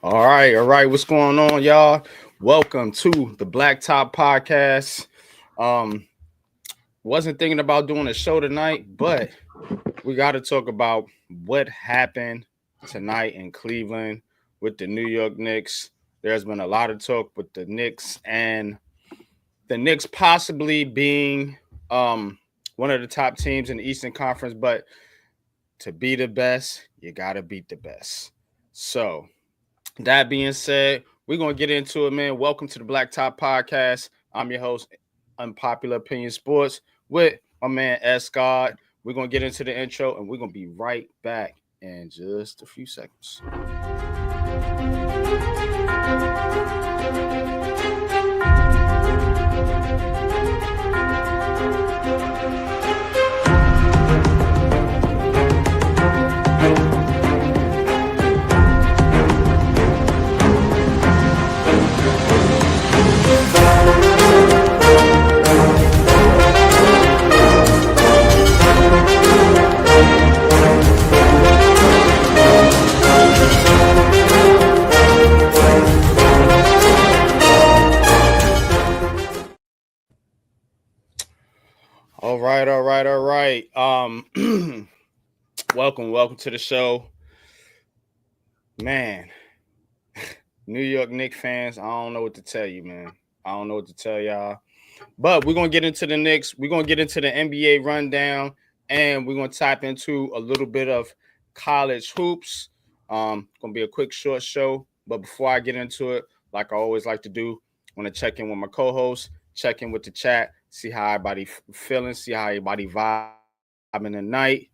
All right. What's going on, y'all? Welcome to the BLACKTOP podcast. Um, wasn't thinking about doing a show tonight, but we got to talk about what happened tonight in Cleveland with the New York Knicks. There's been a lot of talk with the Knicks and the Knicks possibly being one of the top teams in the Eastern Conference, but to be the best, you got to beat the best. So, that being said, we're going to get into it, man. Welcome to the BLACKTOP podcast. I'm your host, Unpopular Opinion Sports, with my man, S. Scott. We're going to get into the intro, and we're going to be right back in just a few seconds. All right. Welcome to the show. Man, New York Knicks fans, I don't know what to tell you, man. I don't know what to tell y'all. But we're going to get into the Knicks. We're going to get into the NBA rundown, and we're going to tap into a little bit of college hoops. Going to be a quick, short show. But before I get into it, like I always like to do, I want to check in with my co-host, check in with the chat, see how everybody feeling, see how everybody vibing tonight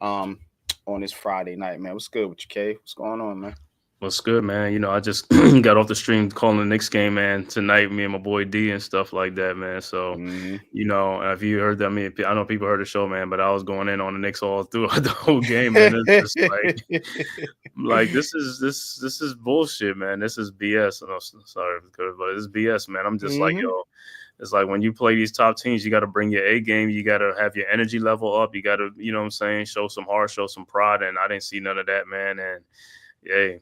on this Friday night, man. What's good with you, Kay? What's going on, man? What's good, man? You know, I just got off the stream calling the Knicks game, man, tonight, me and my boy D and stuff like that, man. So, you know, if you heard that, I mean, I know people heard the show, man, but I was going in on the Knicks all throughout the whole game, man. It's just like this is bullshit, man. This is BS. Oh, sorry, but it's BS, man. I'm just like, yo, it's like when you play these top teams, you got to bring your A game. You got to have your energy level up. You got to, you know what I'm saying, show some heart, show some pride. And I didn't see none of that, man. And, yeah.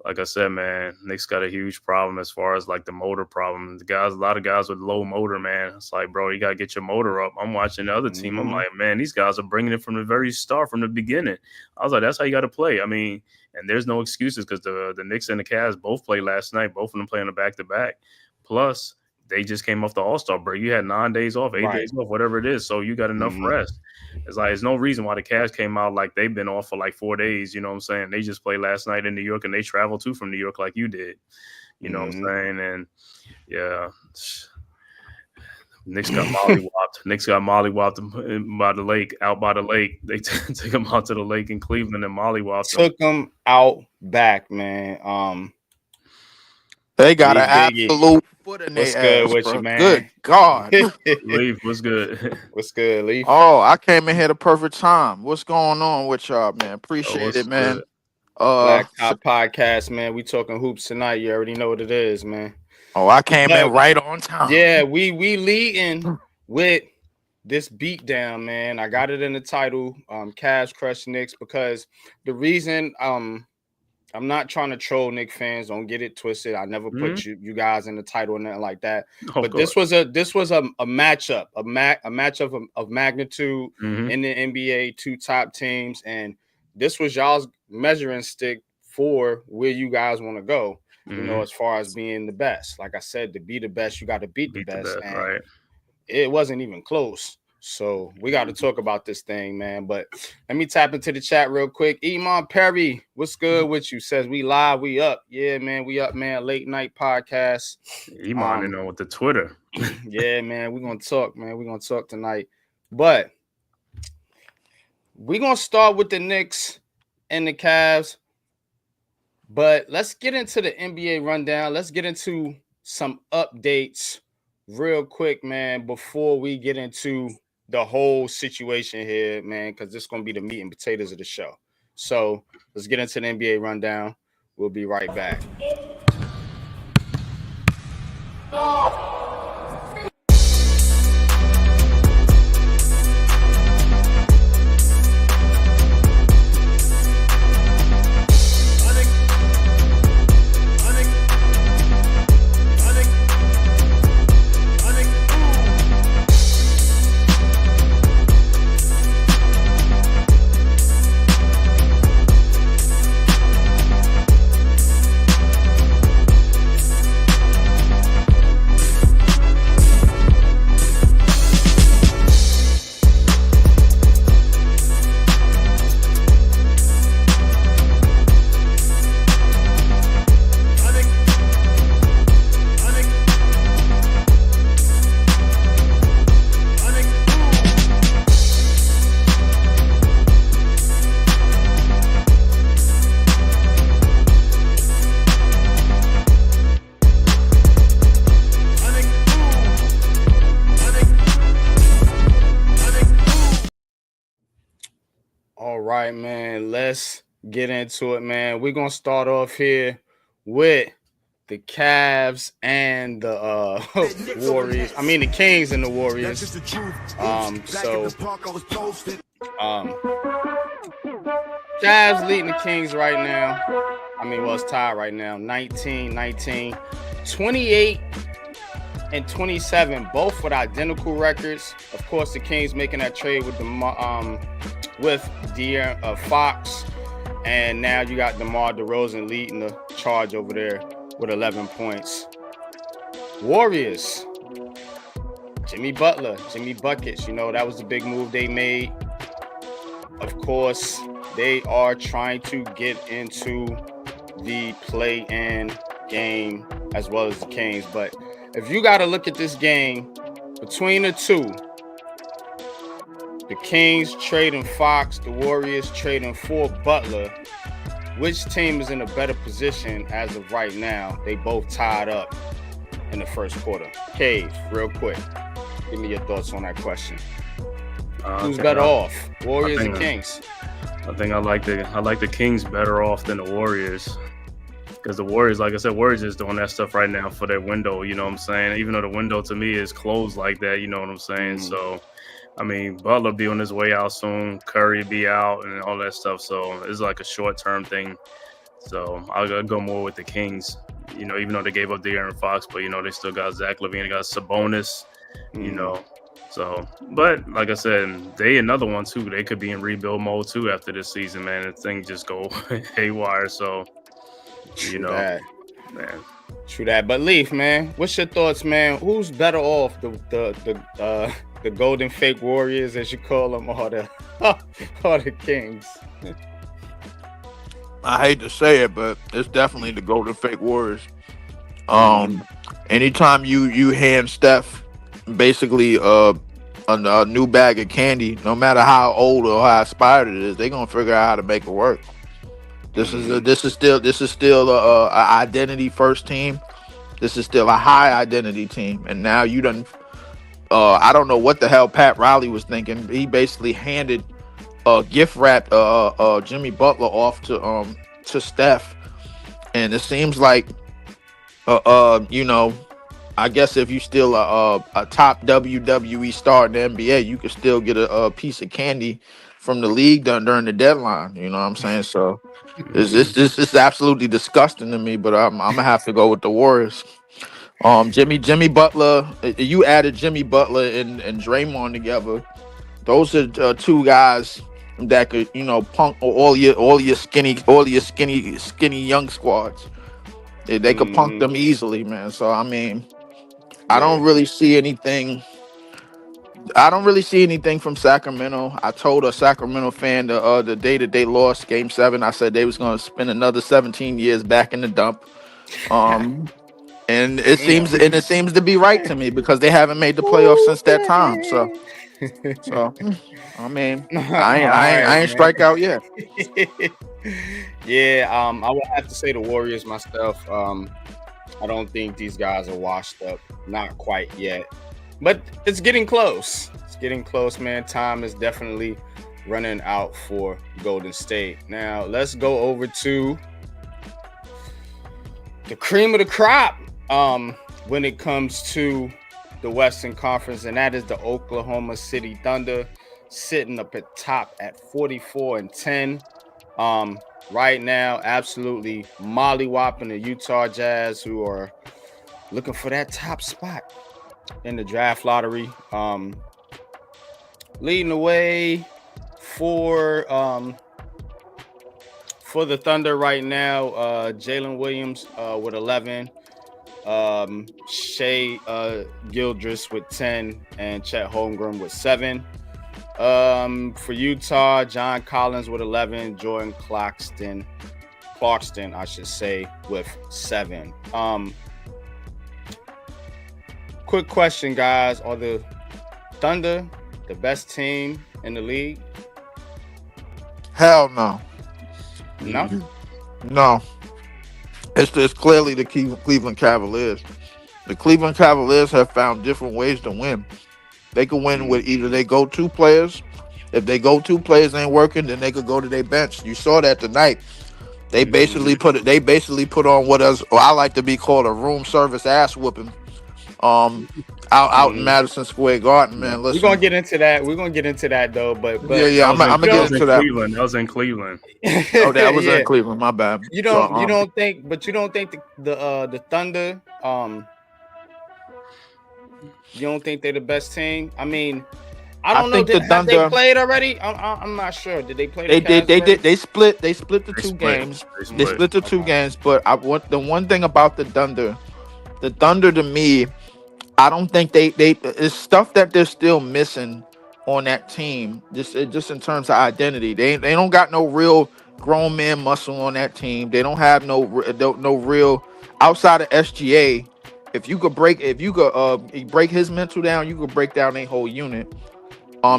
Like I said, man, Knicks got a huge problem as far as like the motor problem. A lot of guys with low motor, man. It's like, bro, you got to get your motor up. I'm watching the other team. I'm like, man, these guys are bringing it from the very start, from the beginning. I was like, that's how you got to play. I mean, and there's no excuses because the Knicks and the Cavs both played last night, both of them playing a back-to-back. Plus, they just came off the All-Star break. You had 9 days off, 8 days off, whatever it is. So you got enough rest. It's like there's no reason why the Cavs came out like they've been off for like 4 days. You know what I'm saying? They just played last night in New York and they traveled too from New York like you did. You know what I'm saying? And yeah, Knicks got mollywopped. Knicks got mollywopped by the lake, out by the lake. They took them out to the lake in Cleveland and mollywopped them. Took them out back, man. They got an absolute foot in their ass. What's good with you, man? Good God. Leaf, what's good? What's good, Leaf? Oh, I came in here at the perfect time. What's going on with y'all, man? Appreciate it, man. Good? BLACKTOP podcast, man. We talking hoops tonight. You already know what it is, man. Oh, I came in right on time. Yeah, we leading with this beatdown, man. I got it in the title, Cavs crush Knicks, because the reason I'm not trying to troll Knicks fans. Don't get it twisted. I never put you guys in the title or nothing like that. But this was a matchup, a matchup of magnitude in the NBA, two top teams, and this was y'all's measuring stick for where you guys want to go. You know, as far as being the best. Like I said, to be the best, you got to beat the best. And right? It wasn't even close. So we got to talk about this thing, man. But let me tap into the chat real quick. Iman Perry, what's good with you? Says we live, we up. Yeah, man, we up, man. Late night podcast. Iman, you know, with the Twitter. Yeah, man, we're gonna talk, man. We're gonna talk tonight. But we're gonna start with the Knicks and the Cavs. But let's get into the NBA rundown. Let's get into some updates real quick, man, before we get into the whole situation here, man, because this is going to be the meat and potatoes of the show. So let's get into the NBA rundown. We'll be right back. right, man. Let's get into it, man. We're gonna start off here with the Cavs and the Warriors. I mean the Kings and the Warriors. Cavs leading the Kings right now. I mean, well, it's tied right now. 19-19, 28 and 27, both with identical records. Of course, the Kings making that trade with De'Aaron Fox, and now you got DeMar DeRozan leading the charge over there with 11 points. Warriors, Jimmy Butler, Jimmy Buckets. You know, that was the big move they made. Of course, they are trying to get into the play-in game as well as the Kings. But if you got to look at this game between the two, the Kings trading Fox, the Warriors trading for Butler, which team is in a better position as of right now? They both tied up in the first quarter. Cave, real quick, give me your thoughts on that question. Who's better off, Warriors and Kings? I think I like the Kings better off than the Warriors, because the Warriors, like I said, Warriors is doing that stuff right now for their window. You know what I'm saying? Even though the window to me is closed like that, you know what I'm saying? So, I mean, Butler be on his way out soon, Curry be out, and all that stuff. So it's like a short-term thing. So I'll go more with the Kings. You know, even though they gave up De'Aaron Fox, but you know they still got Zach LaVine, they got Sabonis. You know. So, but like I said, they another one too. They could be in rebuild mode too after this season, man. And things just go haywire. So, you know, man. True that. But Leaf, man, what's your thoughts, man? Who's better off, the Golden Fake Warriors, as you call them, or the Kings? I hate to say it, but it's definitely the Golden Fake Warriors. Anytime you hand Steph basically a new bag of candy, no matter how old or how expired it is, they're gonna figure out how to make it work. This is still a identity first team. This is still a high identity team, and now you done. I don't know what the hell Pat Riley was thinking. He basically handed gift wrapped Jimmy Butler off to Steph, and it seems like you know. I guess if you still a top WWE star in the NBA, you could still get a piece of candy from the league during the deadline. You know what I'm saying? So this is absolutely disgusting to me. But I'm gonna have to go with the Warriors. Jimmy Butler. You added Jimmy Butler and Draymond together. Those are two guys that could punk all your skinny young squads. They could punk them easily, man. So I mean. I don't really see anything. I don't really see anything from Sacramento. I told a Sacramento fan the day that they lost Game 7, I said they was going to spend another 17 years back in the dump. And it seems to be right to me because they haven't made the playoffs since that time. So I mean, I ain't strike out yet. Yeah, I would have to say the Warriors myself. I don't think these guys are washed up. Not quite yet. But it's getting close. It's getting close, man. Time is definitely running out for Golden State. Now, let's go over to the cream of the crop when it comes to the Western Conference, and that is the Oklahoma City Thunder, sitting up at top at 44-10. Right now, absolutely mollywhopping the Utah Jazz, who are looking for that top spot in the draft lottery. Leading the way for the Thunder right now, Jalen Williams with 11, Shea Gildress with 10, and Chet Holmgren with 7. For Utah, John Collins with 11, Jordan Clarkson, I should say, with 7. Quick question, guys. Are the Thunder the best team in the league? Hell no. No? It's clearly the Cleveland Cavaliers. The Cleveland Cavaliers have found different ways to win. They can win with either they go-to players If they go-to players ain't working, then they could go to their bench. You saw that tonight. They basically put on what us, or I like to be called a room service ass whooping. Out in Madison Square Garden, Yeah. man. We're gonna Listen, get into that. We're gonna get into that though. But yeah, I'm gonna get into that. Cleveland. That was in Cleveland. Oh, that was yeah. in Cleveland. My bad. You So, don't think the Thunder you don't think they're the best team? I mean, I don't know. think the Have they Thunder played already? I'm not sure. Did they play? they The did. They Cavs did. They split. They split the They two split. games. They They split. split the two games. But the one thing about the Thunder to me, I don't think they it's stuff that they're still missing on that team. Just in terms of identity, they don't got no real grown man muscle on that team. They don't have no real outside of SGA. If you could break his mental down, you could break down their whole unit.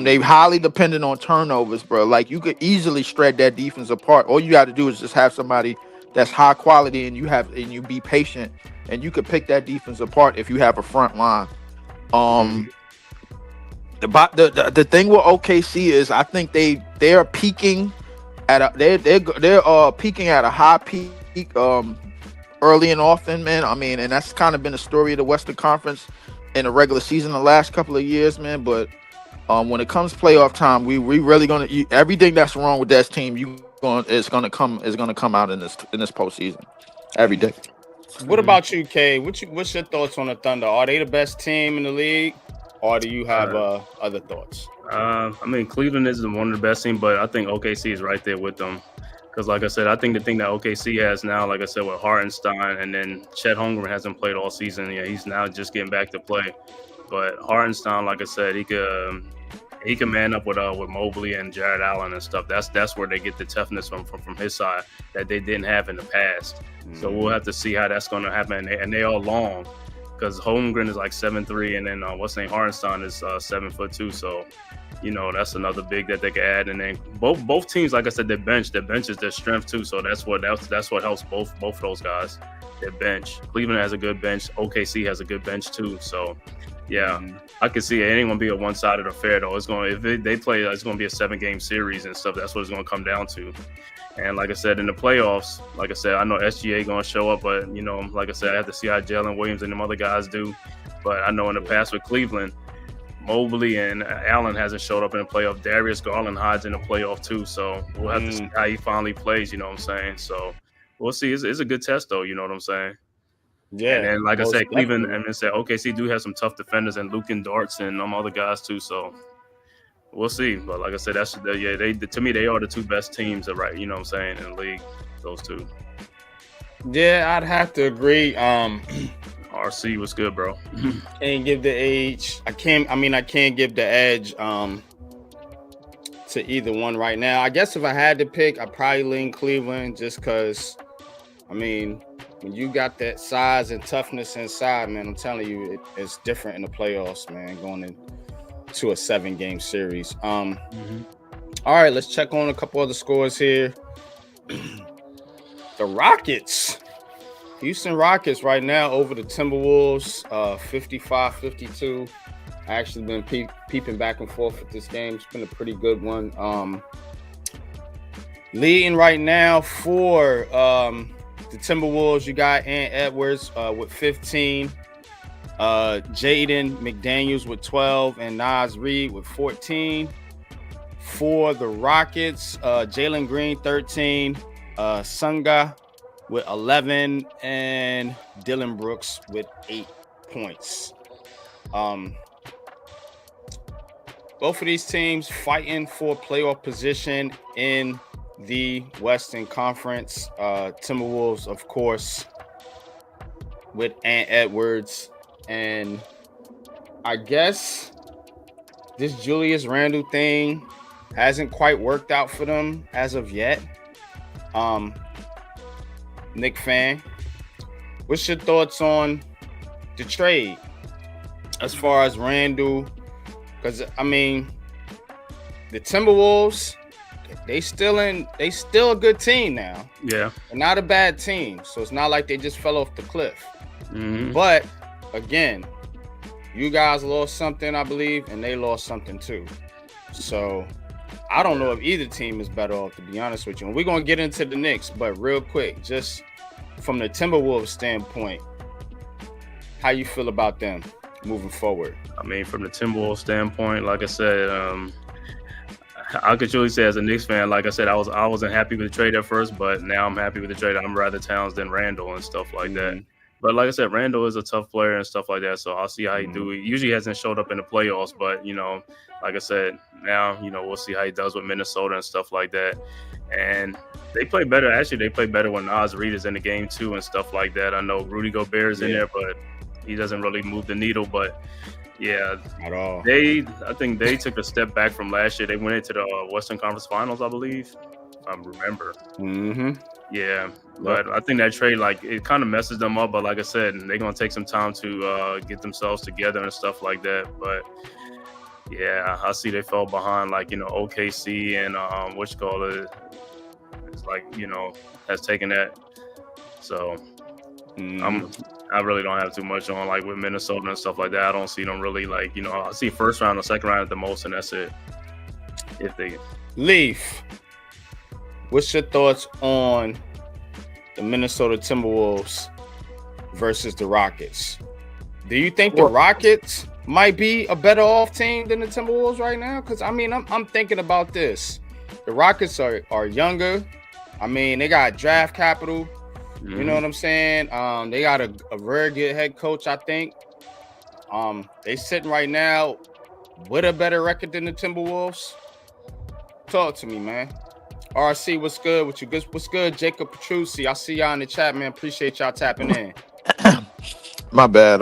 They highly dependent on turnovers, bro. Like you could easily shred that defense apart. All you got to do is just have somebody that's high quality, and you be patient, and you could pick that defense apart if you have a front line. The thing with OKC is I think they're peaking at they're peaking at a high peak early and often, man. I mean, and that's kind of been the story of the Western Conference in the regular season the last couple of years, man. But when it comes playoff time, we really gonna everything that's wrong with that team. It's gonna come out in this postseason every day. What about you, Kay? What's your thoughts on the Thunder? Are they the best team in the league, or do you have other thoughts? I mean, Cleveland is one of the best teams, but I think OKC is right there with them. Because, like I said, I think the thing that OKC has now, like I said, with Hartenstein, and then Chet Holmgren hasn't played all season. Yeah, he's now just getting back to play. But Hartenstein, like I said, he can man up with Mobley and Jared Allen and stuff. That's where they get the toughness from his side that they didn't have in the past. So we'll have to see how that's going to happen. And they are long, because Holmgren is like 7'3", and then Hartenstein is 7'2". So, that's another big that they can add. And then both teams, like I said, their bench is their strength too. So that's what helps both of those guys. Their bench. Cleveland has a good bench. OKC has a good bench too. So. Yeah, I can see it ain't gonna be a one-sided affair though. If they play, it's gonna be a 7-game series and stuff. That's what it's gonna come down to. And like I said, in the playoffs, like I said, I know SGA gonna show up, but like I said, I have to see how Jalen Williams and them other guys do. But I know in the past with Cleveland, Mobley and Allen hasn't showed up in the playoff. Darius Garland hides in the playoff too, so we'll have to see how he finally plays. You know what I'm saying? So we'll see. It's a good test though. You know what I'm saying? Yeah, and then like I said, Cleveland, definitely. and then said OKC do have some tough defenders, and Luke and Darts and other guys too. So we'll see. But like I said, to me they are the two best teams, right? You know what I'm saying, in the league. Those two. Yeah, I'd have to agree. RC was good, bro. Can't give the age. I can't give the edge to either one right now. I guess if I had to pick, I'd probably lean Cleveland, just because. I mean, when you got that size and toughness inside, man, I'm telling you, it's different in the playoffs, man, going into a 7-game series. All right, let's check on a couple other scores here. The Rockets. Houston Rockets right now over the Timberwolves, 55-52. I actually been peeping back and forth with this game. It's been a pretty good one. Leading right now for the Timberwolves, you got Ant Edwards with 15, Jaden McDaniels with 12, and Naz Reid with 14. For the Rockets, Jalen Green 13, Sunga with 11, and Dylan Brooks with 8 points. Both of these teams fighting for playoff position in the Western Conference. Timberwolves, of course, with Ant Edwards, and I guess this Julius Randle thing hasn't quite worked out for them as of yet. Nick Fan, what's your thoughts on the trade as far as Randle? Because I mean, the Timberwolves, they still a good team now. Yeah, they're not a bad team, so it's not like they just fell off the cliff. Mm-hmm. But again, you guys lost something, I believe, and they lost something too. So I don't know if either team is better off, to be honest with you. And we're gonna get into the Knicks, but real quick, just from the Timberwolves standpoint, how you feel about them moving forward? I mean, from the Timberwolves standpoint, like I said, I could truly say as a Knicks fan, like I said, I wasn't happy with the trade at first, but now I'm happy with the trade. I'm rather Towns than Randall and stuff like that. But like I said, Randall is a tough player and stuff like that, so I'll see how he do. He usually hasn't showed up in the playoffs, but like I said, now we'll see how he does with Minnesota and stuff like that. And they play better. Actually, they play better when Naz Reid is in the game too and stuff like that. I know Rudy Gobert is in there, but he doesn't really move the needle. But yeah, at all. I think they took a step back from last year. They went into the Western Conference Finals, I believe, if I remember. Yeah, but I think that trade, like, it kind of messes them up. But like I said, they're gonna take some time to get themselves together and stuff like that. But yeah, I see they fell behind, like, OKC and it's like, has taken that. So I really don't have too much on, like, with Minnesota and stuff like that. I don't see them really, like, I see first round or second round at the most, and that's it. If they Leaf, what's your thoughts on the Minnesota Timberwolves versus the Rockets? Do you think the Rockets might be a better off team than the Timberwolves right now? Because I mean, I'm thinking about this. The Rockets are younger. I mean, they got draft capital. You know what I'm saying? They got a very good head coach, I think. They sitting right now with a better record than the Timberwolves. Talk to me, man. RC, what's good with you? What's good, Jacob Petrucci? I see y'all in the chat, man. Appreciate y'all tapping in. My bad.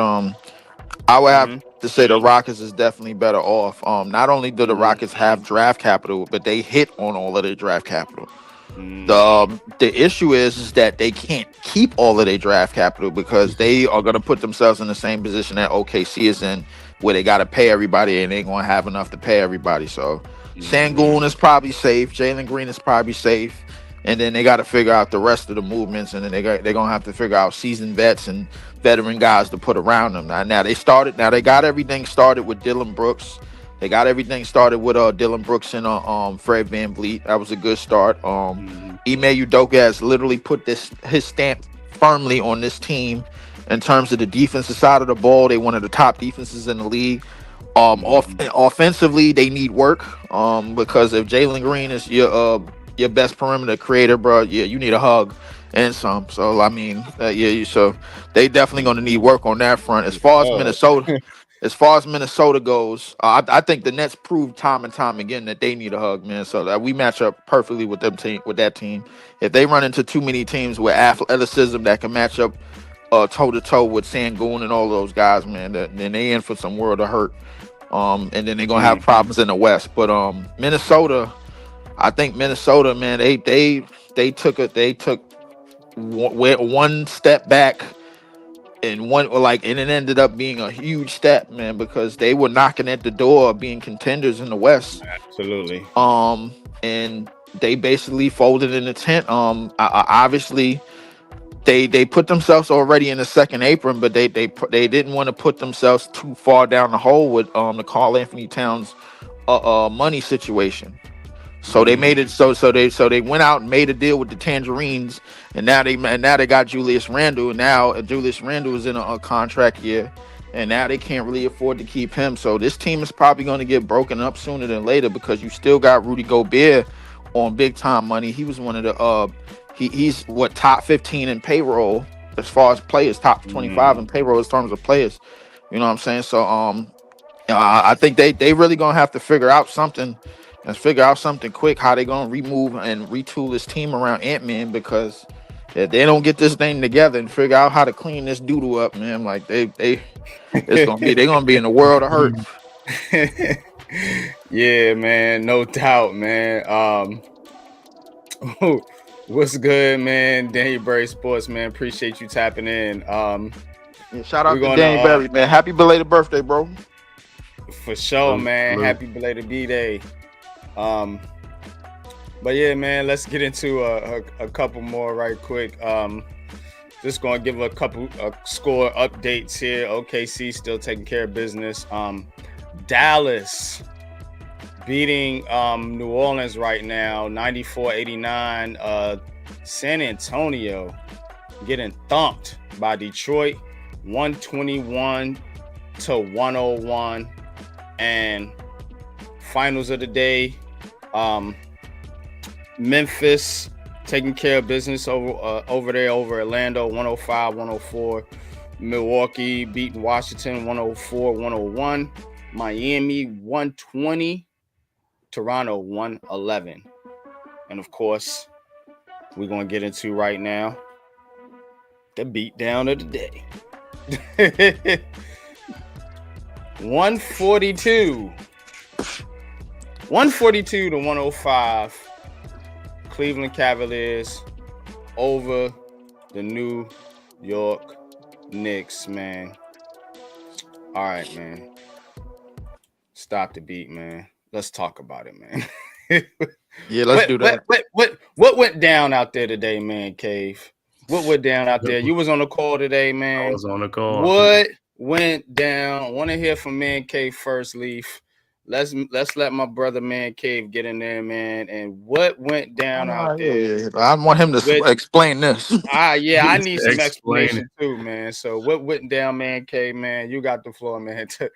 I would have to say the Rockets is definitely better off. Not only do the Rockets have draft capital, but they hit on all of their draft capital. The issue is that they can't keep all of their draft capital because they are going to put themselves in the same position that OKC is in, where they got to pay everybody and they ain't going to have enough to pay everybody. So Sengun is probably safe. Jalen Green is probably safe. And then they got to figure out the rest of the movements, and then they're going to have to figure out seasoned vets and veteran guys to put around them. Now they got everything started with Dylan Brooks. They got everything started with Dylan Brooks and Fred VanVleet. That was a good start. Ime Udoka has literally put his stamp firmly on this team in terms of the defensive side of the ball. They're one of the top defenses in the league. Offensively, they need work because if Jalen Green is your best perimeter creator, bro, you need a hug and some. So I mean, so they definitely going to need work on that front. As far as Minnesota goes, I think the Nets proved time and time again that they need a hug, man. So that we match up perfectly with that team. If they run into too many teams with athleticism that can match up toe to toe with Sengun and all those guys, man, then they in for some world of hurt. And then they're gonna have problems in the West. But Minnesota, I think Minnesota, man, they took one step back. And it ended up being a huge step, man, because they were knocking at the door of being contenders in the West. Absolutely. And they basically folded in the tent. Obviously, they put themselves already in the second apron, but they didn't want to put themselves too far down the hole with the Karl Anthony Towns money situation. So they made it so they went out and made a deal with the Tangerines, and now they got Julius Randle, and now Julius Randle is in a contract year, and now they can't really afford to keep him. So this team is probably going to get broken up sooner than later because you still got Rudy Gobert on big time money. He was one of the he's top 15 in payroll as far as players, top 25 in payroll in terms of players. You know what I'm saying? So I think they really gonna have to figure out something. Let's figure out something quick, how they going to remove and retool this team around Ant-Man, because if they don't get this thing together and figure out how to clean this doodle up, man, like they're going to be in a world of hurt. Yeah, man, no doubt, man. What's good, man? Danny Berry Sports, man. Appreciate you tapping in. Shout out to Danny Berry, man. Happy belated birthday, bro. For sure, man. Happy belated B-Day. But yeah, man, let's get into a couple more right quick. Just gonna give a couple score updates here. OKC still taking care of business. Dallas beating New Orleans right now, 94-89. San Antonio getting thumped by Detroit, 121-101. And finals of the day, Memphis taking care of business over there over Orlando, 105-104. Milwaukee beating Washington, 104-101. Miami, 120. Toronto, 111. And of course, we're going to get into right now the beatdown of the day. 142-105. Cleveland Cavaliers over the New York Knicks, man. All right, man. Stop the beat, man. Let's talk about it, man. Yeah, let's do that. What went down out there today, man, Cave? What went down out there? You was on the call today, man. I was on the call. What went down? I want to hear from Man Cave first, Leaf. Let's let my brother Man Cave get in there, man. And what went down out there? Yeah, I want him to explain this. Yeah, I need some explanation too, man. So what went down, Man Cave, man? You got the floor, man. Talk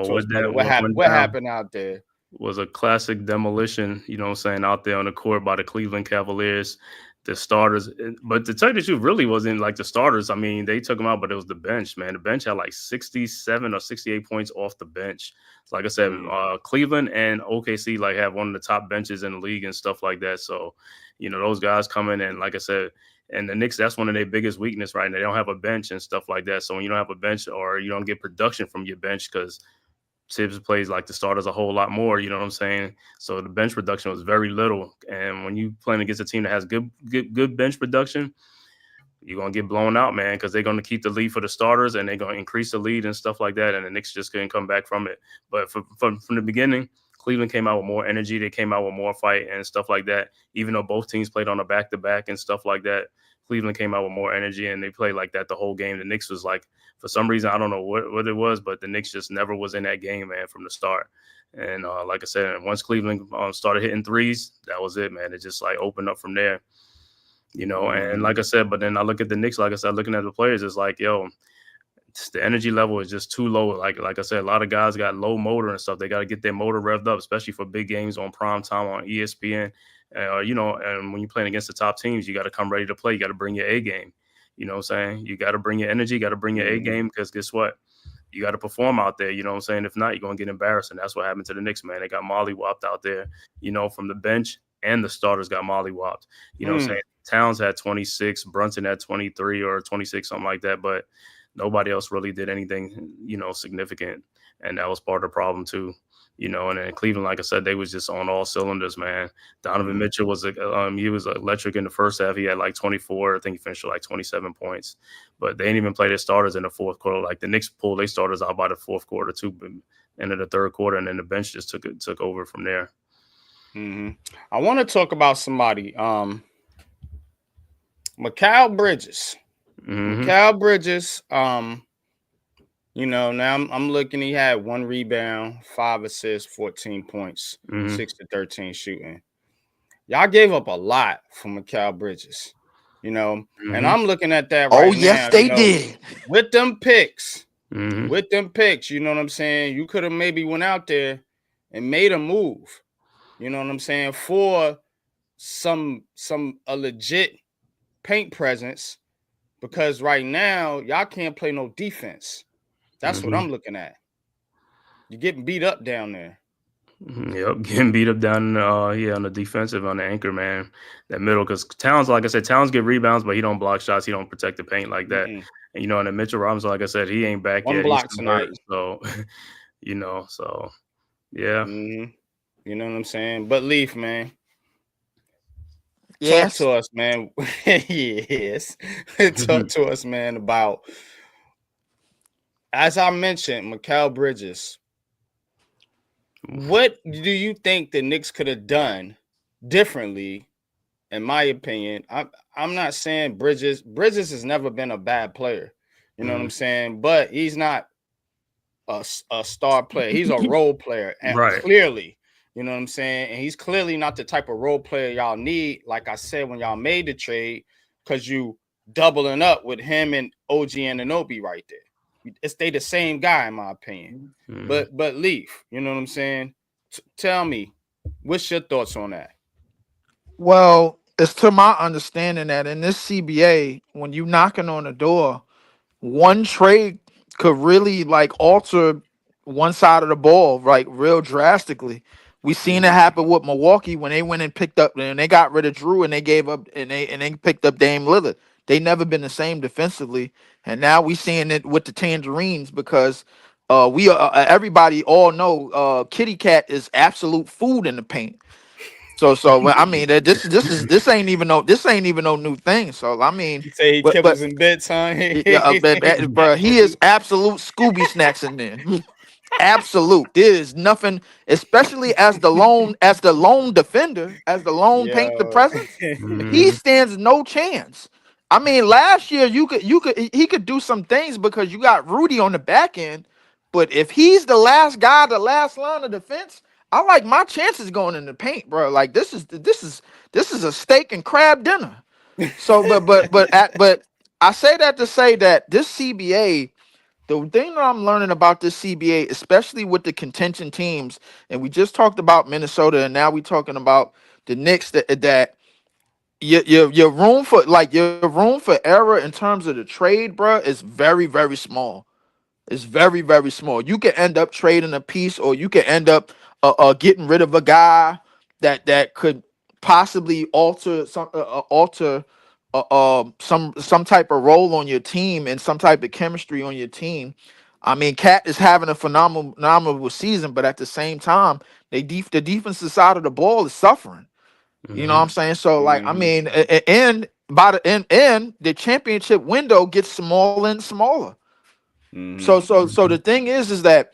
to us, brother. What happened out there? Was a classic demolition, you know what I'm saying, out there on the court by the Cleveland Cavaliers. The starters, but to tell you the truth, really wasn't like the starters. I mean, they took them out, but it was the bench, man. The bench had like 67 or 68 points off the bench. So like I said, Cleveland and OKC like have one of the top benches in the league and stuff like that. So, you know, those guys come in and like I said, and the Knicks, that's one of their biggest weakness right now. They don't have a bench and stuff like that. So when you don't have a bench or you don't get production from your bench because Tibbs plays like the starters a whole lot more, you know what I'm saying? So the bench production was very little. And when you playing against a team that has good bench production, you're going to get blown out, man, because they're going to keep the lead for the starters and they're going to increase the lead and stuff like that. And the Knicks just couldn't come back from it. But from the beginning, Cleveland came out with more energy. They came out with more fight and stuff like that. Even though both teams played on a back-to-back and stuff like that, Cleveland came out with more energy and they played like that the whole game. The Knicks was like, for some reason, I don't know what it was, but the Knicks just never was in that game, man, from the start. And like I said, once Cleveland started hitting threes, that was it, man. It just like opened up from there, you know. And like I said, but then I look at the Knicks, like I said, looking at the players, it's like, yo, the energy level is just too low. Like I said, a lot of guys got low motor and stuff. They got to get their motor revved up, especially for big games on prime time on ESPN. You know, and when you're playing against the top teams, you got to come ready to play. You got to bring your A game. You know what I'm saying? You got to bring your energy, you got to bring your A game, because guess what? You got to perform out there. You know what I'm saying? If not, you're going to get embarrassed. And that's what happened to the Knicks, man. They got mollywopped out there, you know, from the bench, and the starters got mollywopped. You know what I'm saying? Towns had 26, Brunson had 23 or 26, something like that. But nobody else really did anything, you know, significant. And that was part of the problem, too. You know, and in Cleveland, like I said, they was just on all cylinders, man. Donovan Mitchell was he was electric in the first half. He had like 24. I think he finished with like 27 points. But they didn't even play their starters in the fourth quarter. Like the Knicks pulled their starters out by the fourth quarter too, into the third quarter, and then the bench just took over from there. I want to talk about somebody, Mikal Bridges. Mikal Bridges. You know, now I'm looking, he had 1 rebound, 5 assists, 14 points, 6-13 shooting. Y'all gave up a lot from Mikal Bridges, you know, and I'm looking at that right now. Oh, yes, they did. With them picks, you know what I'm saying? You could have maybe went out there and made a move, you know what I'm saying, for a legit paint presence, because right now y'all can't play no defense. That's what I'm looking at. You're getting beat up down there. Yep, getting beat up down on the defensive, on the anchor, man. That middle, because Towns, like I said, Towns get rebounds, but he don't block shots. He don't protect the paint like that. And, you know, and Mitchell Robinson, like I said, he ain't back yet. 1 block tonight. So, you know, so, yeah. You know what I'm saying? But Leaf, man. Yes. Talk to us, man. Yes. Talk to us, man, about, as I mentioned, Mikal Bridges. What do you think the Knicks could have done differently? In my opinion, I'm not saying Bridges has never been a bad player. You know what I'm saying? But he's not a star player. He's a role player, and clearly, You know what I'm saying? And he's clearly not the type of role player y'all need. Like I said, when y'all made the trade, because you doubling up with him and OG Anunoby right there. It's they the same guy in my opinion. Mm. But Leaf, you know what I'm saying? Tell me, what's your thoughts on that? Well, it's to my understanding that in this CBA, when you knocking on the door, one trade could really like alter one side of the ball, like real drastically. We seen it Mm-hmm. happen with Milwaukee when they went and picked up and they got rid of Drew and they gave up and they picked up Dame Lillard. They never been the same defensively, and now we seeing it with the Tangerines because we everybody all know Kitty Cat is absolute food in the paint. So well, I mean this ain't even no new thing. So I mean, You say he but kibbles and bits, huh? yeah, bro, he is absolute Scooby snacks in there. Absolute. There is nothing, especially as the lone defender, as the lone paint the Yo. presence. He Mm. stands no chance. I mean, last year he could do some things because you got Rudy on the back end, but if he's the last guy, the last line of defense, I like my chances going in the paint, bro. Like this is a steak and crab dinner. So, but I say that to say that this CBA, the thing that I'm learning about this CBA, especially with the contention teams, and we just talked about Minnesota, and now we're talking about the Knicks, that your room for your room for error in terms of the trade, bro, is very very small. It's very, very small. You can end up trading a piece, or you can end up getting rid of a guy that could possibly alter some type of role on your team and some type of chemistry on your team. I mean, Cat is having a phenomenal season, but at the same time, the defensive side of the ball is suffering. You know what I'm Mm. saying? So, like, I Mm-hmm. mean, and by the end, the championship window gets smaller and smaller. Mm-hmm. So the thing is that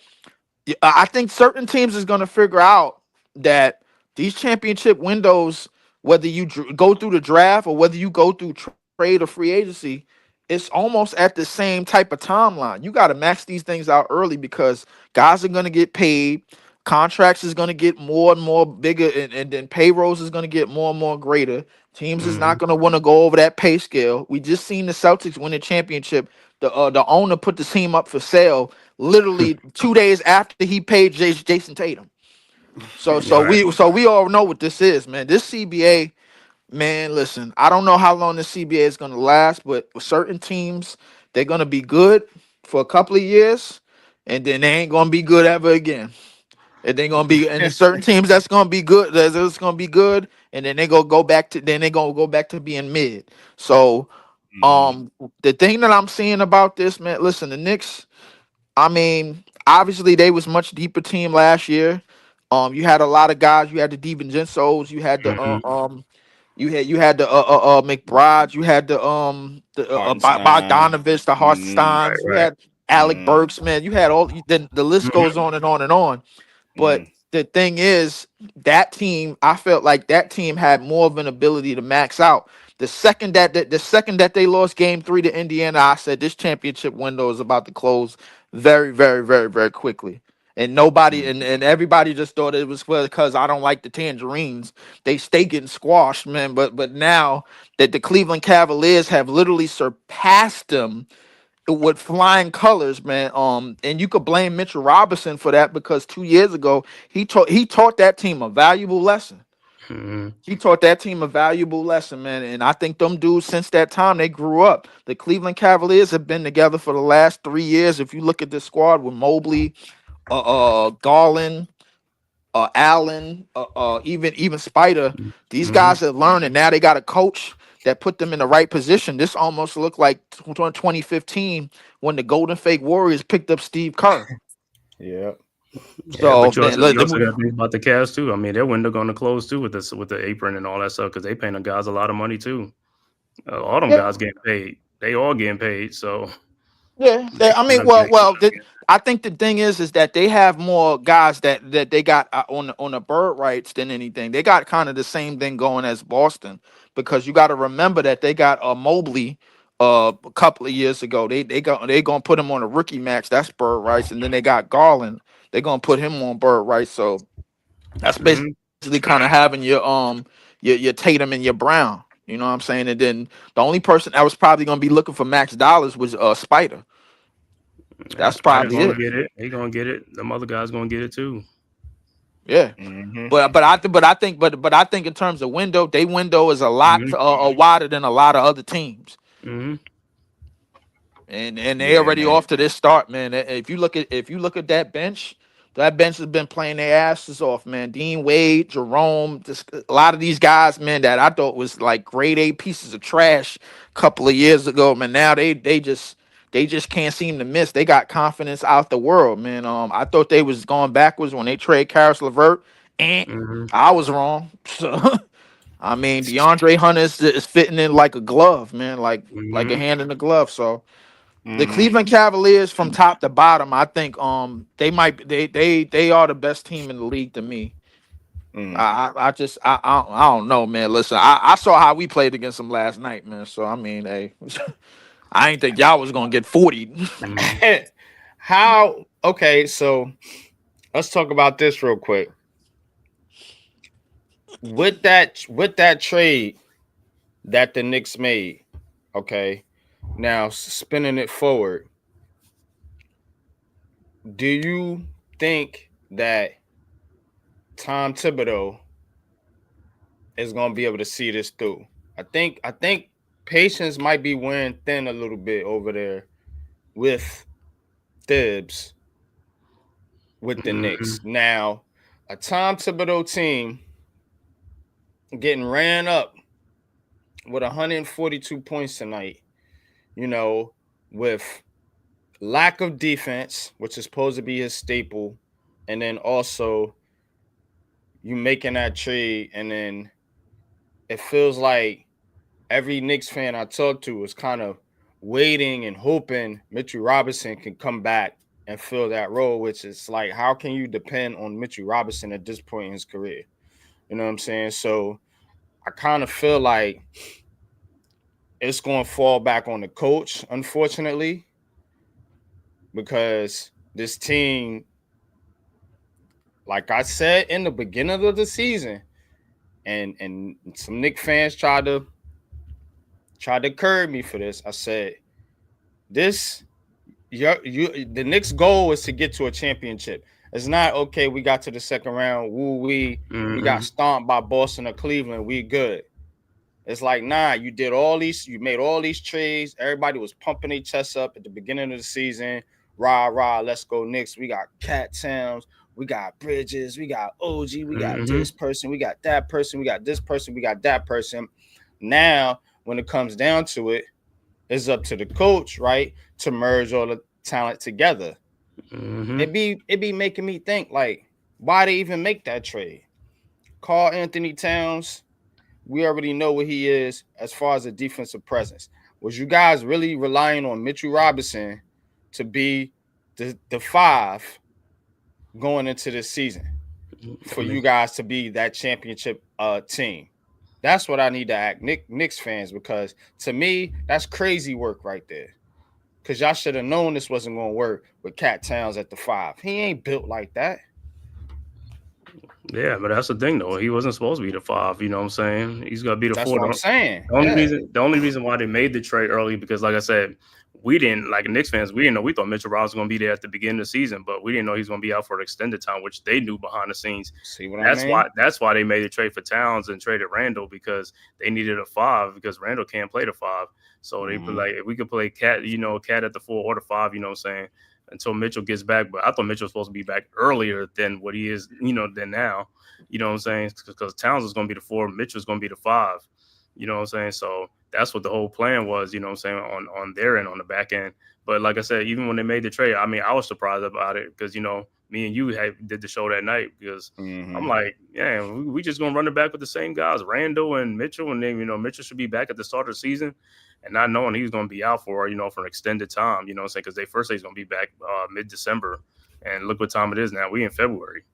I think certain teams is going to figure out that these championship windows, whether you go through the draft or whether you go through trade or free agency, it's almost at the same type of timeline. You got to max these things out early because guys are going to get paid. Contracts is going to get more and more bigger, and then payrolls is going to get more and more greater. Teams is not Mm. going to want to go over that pay scale. We just seen the Celtics win the championship. The owner put the team up for sale literally 2 days after he paid Jason Tatum. Right. So we all know what this is, man. This CBA, man. Listen, I don't know how long this CBA is gonna last, but with certain teams, they're gonna be good for a couple of years, and then they ain't gonna be good ever again. And they gonna be, and there's certain teams that's gonna be good. That's gonna be good, and then they gonna go back to being mid. So, Mm-hmm. the thing that I'm seeing about this, man. Listen, the Knicks. I mean, obviously they was much deeper team last year. You had a lot of guys. You had the DiVincenzo's. You had the Mm. you had the McBrides. You had Hartenstein. Bogdanovich, the Mm-hmm. Right. Hartensteins. You Right. had Alec Mm-hmm. Burks. Man, you had all. Then the list Mhm. goes on and on and on. But Mm-hmm. the thing is, that team, I felt like that team had more of an ability to max out. The second that they lost Game 3 to Indiana, I said this championship window is about to close very, very, very, very quickly. And nobody and everybody just thought it was because I don't like the Tangerines. They stay getting squashed, man. But now that the Cleveland Cavaliers have literally surpassed them with flying colors, man. And you could blame Mitchell Robinson for that because 2 years ago he taught that team a valuable lesson. Mhm. He taught that team a valuable lesson, man. And I think them dudes since that time they grew up. The Cleveland Cavaliers have been together for the last 3 years. If you look at this squad with Mobley, Garland, Allen, even Spider, these Mhm. guys have learned, and now they got a coach that put them in the right position. This almost looked like 2015 when the Golden Fake Warriors picked up Steve Kerr. Yeah. Yeah, So but man, you also got to think about the Cavs too. I mean, their window going to close too with this with the apron and all that stuff because they paying them guys a lot of money too. All them yeah, guys getting paid. They all getting paid. So yeah. they I kind mean, of getting. I think the thing is that they have more guys that they got on the bird rights than anything. They got kind of the same thing going as Boston because you got to remember that they got Mobley a couple of years ago. They gonna put him on a rookie max. That's bird rights, and then they got Garland. They're gonna put him on bird rights. So That's basically kind of having your Tatum and your Brown. You know what I'm saying? And then the only person that was probably gonna be looking for max dollars was Spider. And That's Spider probably gonna it. get it. He gonna get it. Them other guys gonna get it too. Yeah. Mm-hmm. But I think in terms of window, they window is a lot wider than a lot of other teams. Mm-hmm. And they Yeah, already man. off to this start, man. If you look at that bench has been playing their asses off, man. Dean Wade, Jerome, just a lot of these guys, man, that I thought was like grade A pieces of trash a couple of years ago, man. Now they just can't seem to miss. They got confidence out the world, man. I thought they was going backwards when they trade Karis LeVert, and Mm-hmm. I was wrong. So I mean, DeAndre Hunter is fitting in like a glove, man, like a Mm-hmm. hand in a glove. So the Mm-hmm. Cleveland Cavaliers from top to bottom, I think they are the best team in the league to me. Mm. I don't know, man. Listen, I saw how we played against them last night, man. So I mean, hey, I ain't think y'all was gonna get 40. How? Okay, so let's talk about this real quick. With that trade that the Knicks made, okay. Now spinning it forward, do you think that Tom Thibodeau is going to be able to see this through? I think patience might be wearing thin a little bit over there with Thibs with the Mm-hmm. Knicks. Now, a Tom Thibodeau team getting ran up with 142 points tonight, you know, with lack of defense, which is supposed to be his staple, and then also you making that trade, and then it feels like every Knicks fan I talk to is kind of waiting and hoping Mitchell Robinson can come back and fill that role, which is like, how can you depend on Mitchell Robinson at this point in his career? You know what I'm saying? So I kind of feel like it's going to fall back on the coach, unfortunately, because this team, like I said in the beginning of the season, and some Knicks fans tried to curb me for this. I said, this the Knicks' goal is to get to a championship. It's not okay. We got to the second round. Woo we got Mm-hmm. stomped by Boston or Cleveland. We good. It's like, nah, you made all these trades. Everybody was pumping their chests up at the beginning of the season. Rah, rah, let's go Knicks. We got Cat Towns, we got Bridges, we got OG, we got Mm-hmm. this person, we got that person, we got this person, we got that person. Now, when it comes down to it, it's up to the coach, right, to merge all the talent together. Mm-hmm. It be making me think, like, why they even make that trade? Call Anthony Towns. We already know what he is as far as a defensive presence. Was you guys really relying on Mitchell Robinson to be the five going into this season I for you mean, guys to be that championship team? That's what I need to act Knicks fans, because to me, that's crazy work right there. Because y'all should have known this wasn't going to work with Cat Towns at the five. He ain't built like that. yeah, but that's the thing though. He wasn't supposed to be the five. You know what I'm saying? He's got to be the That's four. what I'm saying. The only Yeah. reason the only reason why they made the trade early because, like I said, we didn't like Knicks fans. We didn't know. We thought Mitchell Robinson was going to be there at the beginning of the season, but we didn't know he was going to be out for an extended time, which they knew behind the scenes. See what I mean? That's why they made the trade for Towns and traded Randall because they needed a five because Randall can't play the five. So they put like if we could play Cat, Cat at the four or the five. You know what I'm saying? Until Mitchell gets back, but I thought Mitchell was supposed to be back earlier than what he is. Than now. You know what I'm saying? Because Towns is going to be the four, Mitchell's going to be the five. You know what I'm saying? So that's what the whole plan was, you know what I'm saying, on their end, on the back end. But like I said, even when they made the trade, I mean, I was surprised about it because, me and you did the show that night because I'm like, yeah, we just going to run it back with the same guys, Randall and Mitchell. And then, Mitchell should be back at the start of the season. And not knowing he was going to be out for an extended time, you know what I'm saying? Because they first say he's going to be back mid-December. And look what time it is now. We in February.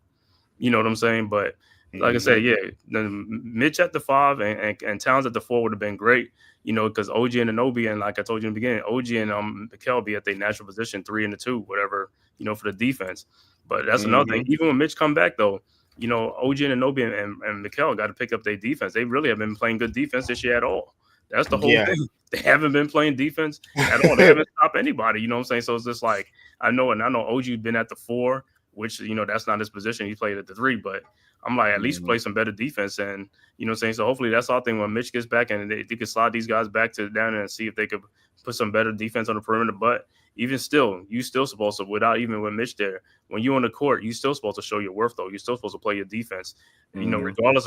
You know what I'm saying? But like I said, yeah, Mitch at the five and Towns at the four would have been great, because OG and Anunoby, and like I told you in the beginning, OG and Mikal be at their natural position, 3 and the 2, whatever, for the defense. But that's another thing. Even when Mitch come back, though, OG and Anobi and Mikel got to pick up their defense. They really have been playing good defense this year at all. That's the whole Yeah. thing. They haven't been playing defense at all. They haven't stopped anybody. You know what I'm saying? So it's just like I know OG been at the 4, which that's not his position. He played at the 3, but I'm like at least play some better defense, and you know what I'm saying. So hopefully that's our thing when Mitch gets back, and they can slide these guys back to down there and see if they could put some better defense on the perimeter. But even still, you still supposed to, without even with Mitch there, when you're on the court, you still supposed to show your worth though. You're still supposed to play your defense, regardless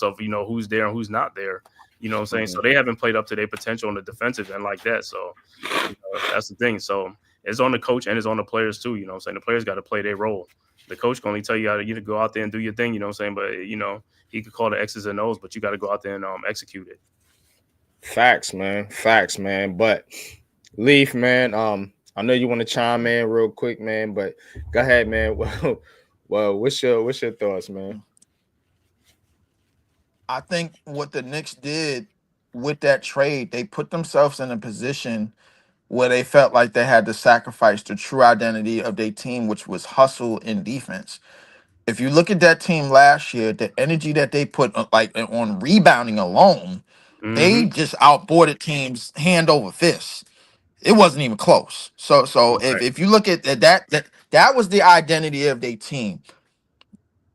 of who's there and who's not there. You know what I'm saying? So they haven't played up to their potential on the defensive end like that. So that's the thing. So it's on the coach and it's on the players too. You know what I'm saying? The players got to play their role. The coach can only tell you how to go out there and do your thing. You know what I'm saying? But he could call the X's and O's, but you got to go out there and execute it. Facts, man. But Leaf, man, I know you want to chime in real quick, man, but go ahead, man. Well, what's your thoughts, man? I think what the Knicks did with that trade, they put themselves in a position where they felt like they had to sacrifice the true identity of their team, which was hustle and defense. If you look at that team last year, the energy that they put like on rebounding alone, they just outboarded teams hand over fist. It wasn't even close. So if you look at that was the identity of their team.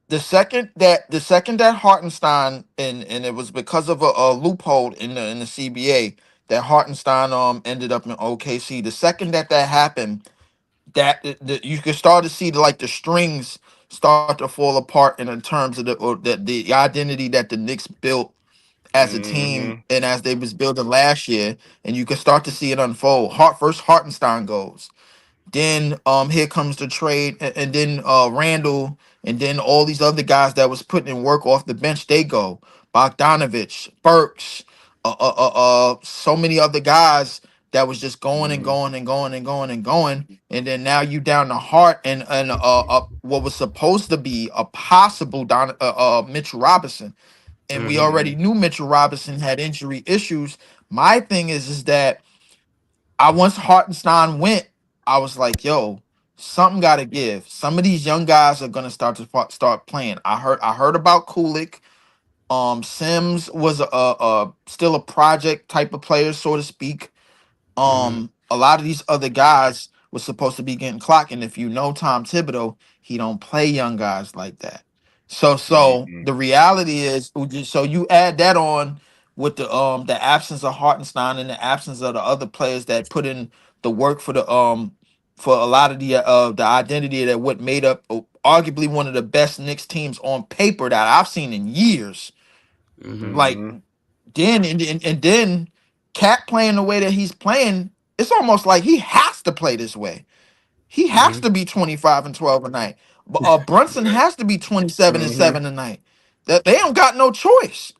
The second that Hartenstein and it was because of a loophole in the CBA that Hartenstein ended up in OKC. The second that happened, you could start to see the strings start to fall apart in terms of the identity that the Knicks built as a team and as they was building last year, and you can start to see it unfold. First Hartenstein goes. Then here comes the trade, and then Randall, and then all these other guys that was putting in work off the bench, they go. Bogdanovich, Burks, so many other guys that was just going and going and going and going and going. And then now you down the Hart and what was supposed to be a possible Mitchell Robinson. And we already knew Mitchell Robinson had injury issues. My thing is that once Hartenstein went, I was like, yo, something got to give. Some of these young guys are gonna start playing. I heard about Kulik. Sims was a still a project type of player, so to speak. A lot of these other guys was supposed to be getting clocked, and if you know Tom Thibodeau, he don't play young guys like that. So the reality is, so you add that on with the absence of Hartenstein and the absence of the other players that put in the work for a lot of the identity that what made up arguably one of the best Knicks teams on paper that I've seen in years. Like then Cat playing the way that he's playing, it's almost like he has to play this way. He has to be 25 and 12 a night. But Brunson has to be 27 and 7 a night. That they don't got no choice.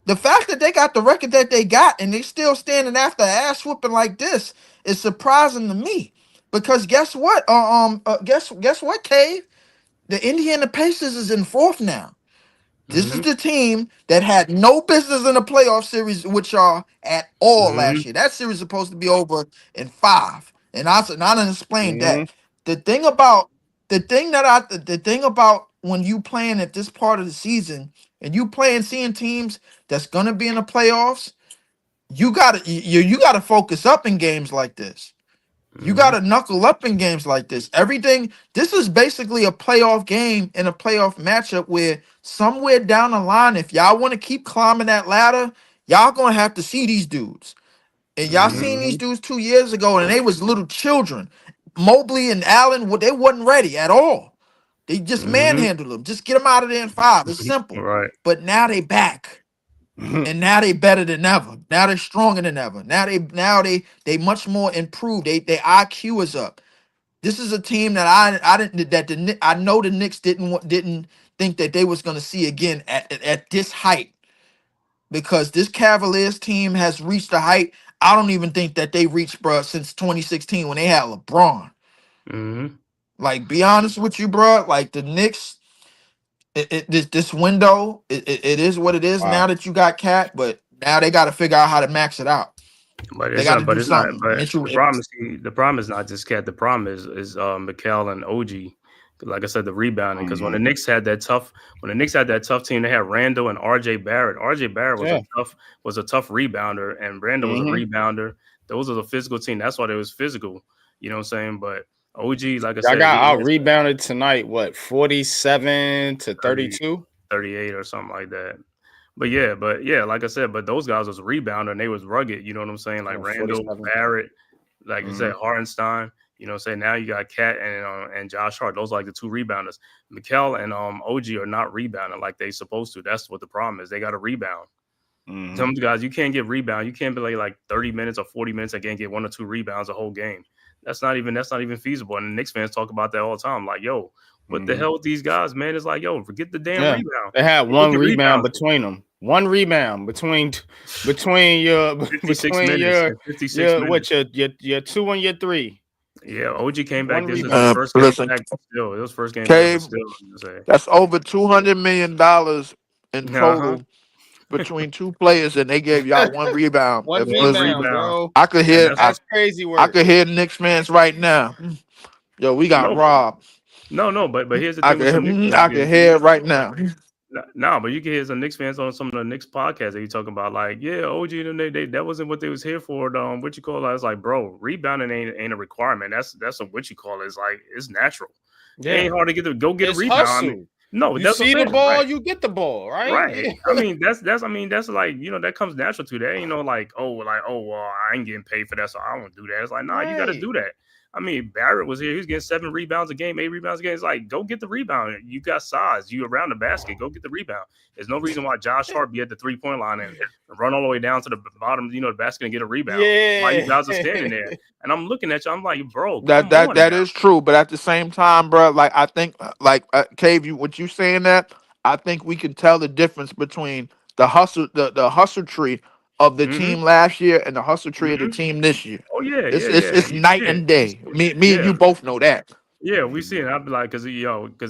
The fact that they got the record that they got and they still standing after ass whooping like this is surprising to me. Because guess what? Guess what, Cave? The Indiana Pacers is in 4th now. This is the team that had no business in a playoff series with y'all at all last year. That series is supposed to be over in 5. And I didn't explain that. The thing about when you playing at this part of the season and you seeing teams that's gonna be in the playoffs, you gotta focus up in games like this. You got to knuckle up in games like this. This is basically a playoff game and a playoff matchup where somewhere down the line, if y'all want to keep climbing that ladder, y'all going to have to see these dudes. And y'all seen these dudes 2 years ago and they was little children. Mobley and Allen, they wasn't ready at all. They just manhandled them. Just get them out of there in 5. It's simple. Right. But now they back. And now they better than ever. Now they're stronger than ever. Now they much more improved. They IQ is up. This is a team that I know the Knicks didn't think that they was going to see again at this height, because this Cavaliers team has reached a height I don't even think that they reached, bro, since 2016 when they had LeBron. Like, be honest with you, bro. Like the Knicks. This window, it is what it is now that you got Cat, but now they got to figure out how to max it out. But they got to do something. The problem is not just Cat. The problem is Mikel and OG. Like I said, the rebounding, because when the Knicks had that tough team, they had Randall and RJ Barrett. RJ Barrett was a tough rebounder, and Randall was a rebounder. Those are the physical team. That's why they was physical. You know what I'm saying? But OG, like I said, got out rebounded tonight. What, 47 to 32, 38 or something like that. But yeah, like I said, but those guys was a rebounder and they was rugged. You know what I'm saying? Like Randall, Barrett, like I said, Hartenstein. You know, say now you got Cat and Josh Hart. Those are like the two rebounders. Mikal and OG are not rebounding like they supposed to. That's what the problem is. They got to rebound. Some guys, you can't get rebound. You can't play like 30 minutes or 40 minutes and get 1 or 2 rebounds a whole game. That's not even feasible. And the Knicks fans talk about that all the time. Like, yo, what the hell with these guys, man? It's like, yo, forget the damn rebound. They had one rebound between them. One rebound between your 56 minutes. Your 2 and your 3. Yeah, OG came back. This is his first game back. Still, it was first game. That's over $200 million in total between 2 players, and they gave y'all 1 rebound. One rebound, bro. I could hear that's crazy work. I could hear Knicks fans right now. Yo, we got robbed. No, but here's the thing. I can hear it right now. No, but you can hear some Knicks fans on some of the Knicks podcasts that you talking about, like, yeah, OG and they that wasn't what they was here for. What you call it? It's like, bro, rebounding ain't a requirement. That's a what you call it. It's like it's natural. Yeah. It ain't hard to get a rebound. Hustle. I mean, no, you see the ball, you get the ball, right? Right. I mean, that's like, you know, that comes natural to that. You know, like, well, I ain't getting paid for that, so I won't do that. It's like, nah, you got to do that. I mean, Barrett was here. He was getting 7 rebounds a game, 8 rebounds a game. It's like, go get the rebound. You got size. You around the basket. Go get the rebound. There's no reason why Josh Hart be at the 3-point line and run all the way down to the bottom, the basket and get a rebound. Yeah. Why you guys are standing there? And I'm looking at you. I'm like, bro, that is true. But at the same time, bro, like I think, Cave, what you saying that? I think we can tell the difference between the hustle, the hustle tree of the team last year and the hustle tree of the team this year. Oh yeah, it's night and day. Me and you both know that. Yeah, we see it. I'd be like, because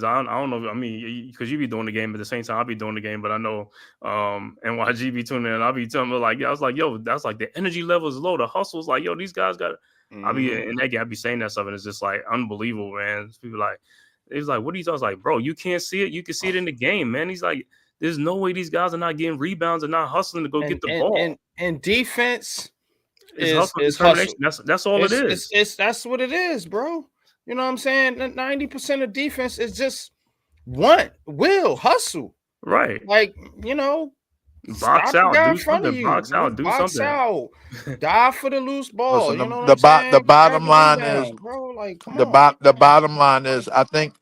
I don't know. I mean, because you be doing the game at the same time, I'll be doing the game. But I know NYG be tuning in. I'll be telling them like, I was like, yo, that's like the energy level is low. The hustle is like, yo, these guys got. I'll be in that game. I be saying that stuff, and it's just like unbelievable, man. People like, it's like, what are you talking? I was like, bro, you can't see it. You can see it in the game, man. He's like, there's no way these guys are not getting rebounds and not hustling to go get the ball. And defense is hustle. That's all it is. That's what it is, bro. You know what I'm saying? 90% of defense is just hustle. Right. Like, box out, do something. Box out, do something. Die for the loose ball. Listen, you know what I'm saying? The bottom line is, bro, like, come on. The bottom line is, I think,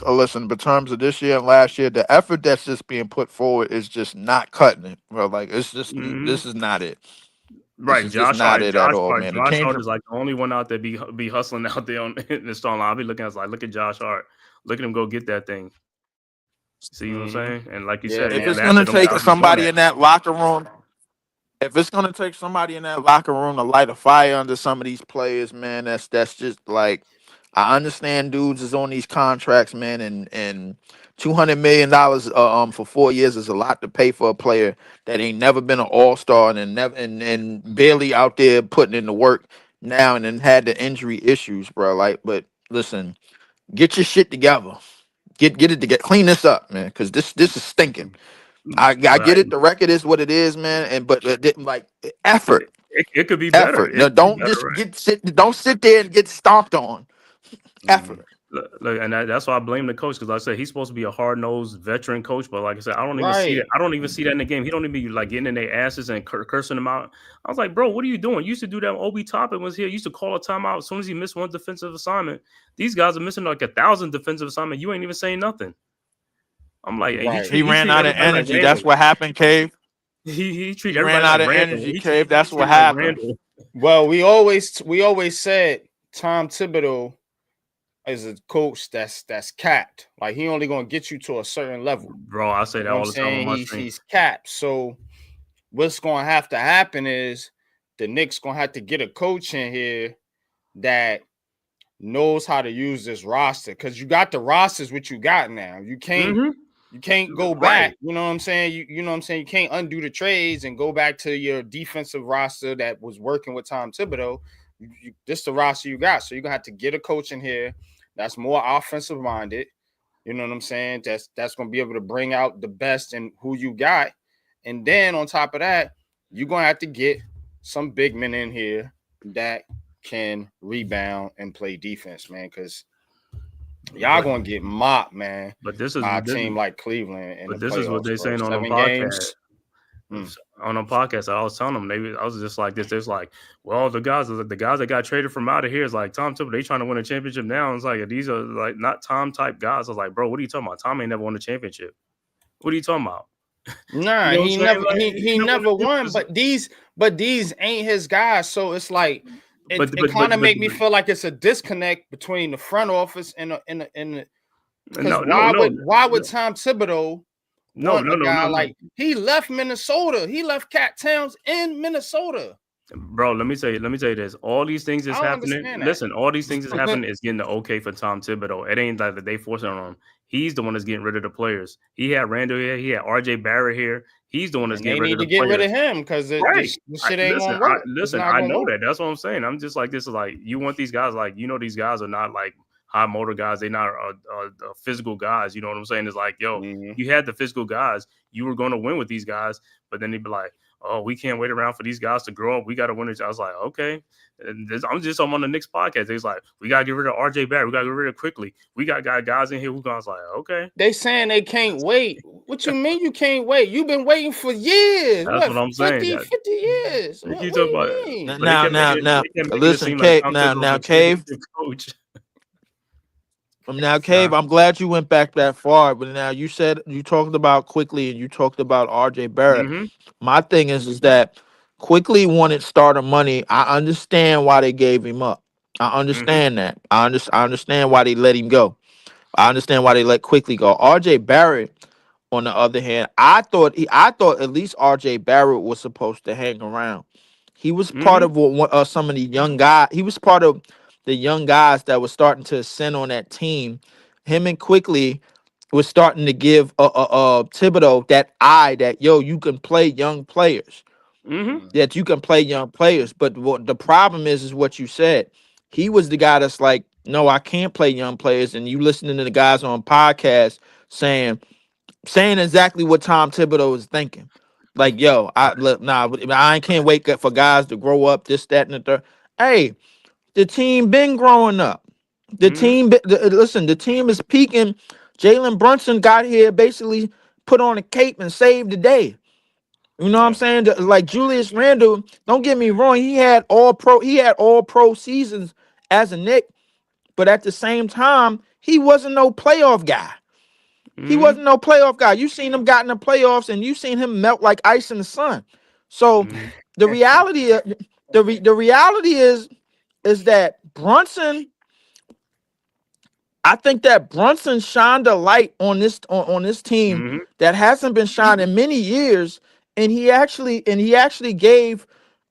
listen, in terms of this year and last year, the effort that's just being put forward is just not cutting it, bro. Like, it's just, this is not it. Right, Josh Hart at all, man. Josh Hart is like the only one out there be hustling out there in the starting line. I'll be looking at look at Josh Hart. Look at him go get that thing. See what I'm saying? And like you said, if it's gonna take somebody in that locker room, to light a fire under some of these players, man, that's just like, I understand dudes is on these contracts, man, and $200 million for 4 years is a lot to pay for a player that ain't never been an all-star and barely out there putting in the work now and then had the injury issues, bro. Like, but listen, get your shit together. Get it together. Clean this up, man, because this is stinking. I get it. The record is what it is, man. But like effort. It could be better. No, don't don't sit there and get stomped on. Effort. Look, and that's why I blame the coach, because like I said, he's supposed to be a hard-nosed veteran coach, but like I said, I don't even see that. I don't even see that in the game. He don't even be like getting in their asses and cursing them out. I was like, bro, what are you doing? You used to do that when Obi Toppin was here. You used to call a timeout as soon as he missed one defensive assignment. These guys are missing like 1,000 defensive assignments. You ain't even saying nothing. I'm like, he ran out of energy. That's what happened, Cave. He ran out of energy, Cave. That's what happened. Well, we always said Tom Thibodeau is a coach that's capped. Like, he only gonna get you to a certain level. Bro, I say that all the time. He's capped. So what's gonna have to happen is the Knicks gonna have to get a coach in here that knows how to use this roster, because you got the rosters what you got now. You can't go back. You know what I'm saying? You know what I'm saying? You can't undo the trades and go back to your defensive roster that was working with Tom Thibodeau. This is the roster you got. So you're gonna have to get a coach in here that's more offensive minded. You know what I'm saying? That's gonna be able to bring out the best in who you got. And then on top of that, you're gonna have to get some big men in here that can rebound and play defense, man. Because y'all gonna get mopped, man. But this by a is team like Cleveland in the this is what playoffs, they bro. saying on the 7 podcast. games. On a podcast, I was telling them I was just like this. There's like, well, the guys that got traded from out of here is like Tom Thibodeau. They trying to win a championship now. And it's like these are like not Tom type guys. I was like, bro, what are you talking about? Tom ain't never won a championship. What are you talking about? Nah, You know he never like, he never won. But these ain't his guys. So it's like it kind of make me feel like it's a disconnect between the front office and the because why would Tom Thibodeau want a guy like he left Minnesota? He left Cat Towns in Minnesota. Bro, let me tell you this. All these things is happening. Listen, all these things is happening is getting the okay for Tom Thibodeau. It ain't like that they forcing on him. He's the one that's getting rid of the players. He had Randall here. He had RJ Barrett here. He's the one that's getting rid of the players. They need to get rid of him because this shit ain't gonna work. I know that. That's what I'm saying. I'm just like, this is like, you want these guys, like, these guys are not like high motor guys. They're not physical guys. You know what I'm saying? It's like, yo, you had the physical guys. You were going to win with these guys. But then they'd be like, oh, we can't wait around for these guys to grow up. We got to win it. I was like, okay. I'm on the Knicks podcast. They was like, we got to get rid of RJ Barrett. We got to get rid of quickly. We got guys in here who guys like, okay. They saying they can't wait. What you mean you can't wait? You've been waiting for years. That's what I'm saying. 50 years. What you talking about? Now, listen, Cave. Now, Cave. Now, Cave, I'm glad you went back that far, but now you talked about Quickly and you talked about RJ Barrett. Mm-hmm. My thing is that Quickly wanted starter money. I understand why they gave him up. I understand that. I understand why they let him go. I understand why they let Quickly go. RJ Barrett, on the other hand, I thought at least RJ Barrett was supposed to hang around. He was part of some of the young guys. He was part of the young guys that was starting to ascend on that team. Him and Quickly was starting to give Thibodeau that eye that, yo, you can play young players. That you can play young players. But what the problem is what you said. He was the guy that's like, no, I can't play young players. And you listening to the guys on podcasts saying exactly what Tom Thibodeau is thinking. Like, yo, I can't wait for guys to grow up, this, that, and the third. Hey, the team been growing up. The team, listen, the team is peaking. Jalen Brunson got here, basically put on a cape and saved the day. You know what I'm saying? Like Julius Randle, don't get me wrong, he had all pro seasons as a Knick, but at the same time, he wasn't no playoff guy. He wasn't no playoff guy. You seen him got in the playoffs and you seen him melt like ice in the sun. So the reality is that Brunson, I think that Brunson shined a light on this team that hasn't been shined in many years, and he actually gave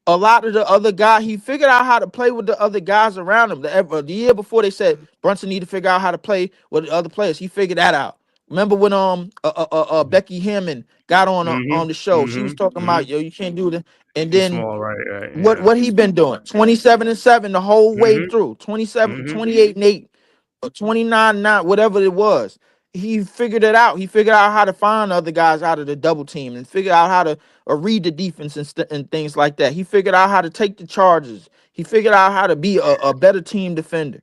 a lot of the other guys. He figured out how to play with the other guys around him. The year before they said Brunson need to figure out how to play with the other players. He figured that out. Remember when Becky Hammond got on the show? She was talking about, yo, you can't do that. And then small, right, what he been doing? 27-7 the whole way through. 28-8. 29-9, whatever it was. He figured it out. He figured out how to find other guys out of the double team and figure out how to read the defense and things like that. He figured out how to take the charges. He figured out how to be a better team defender.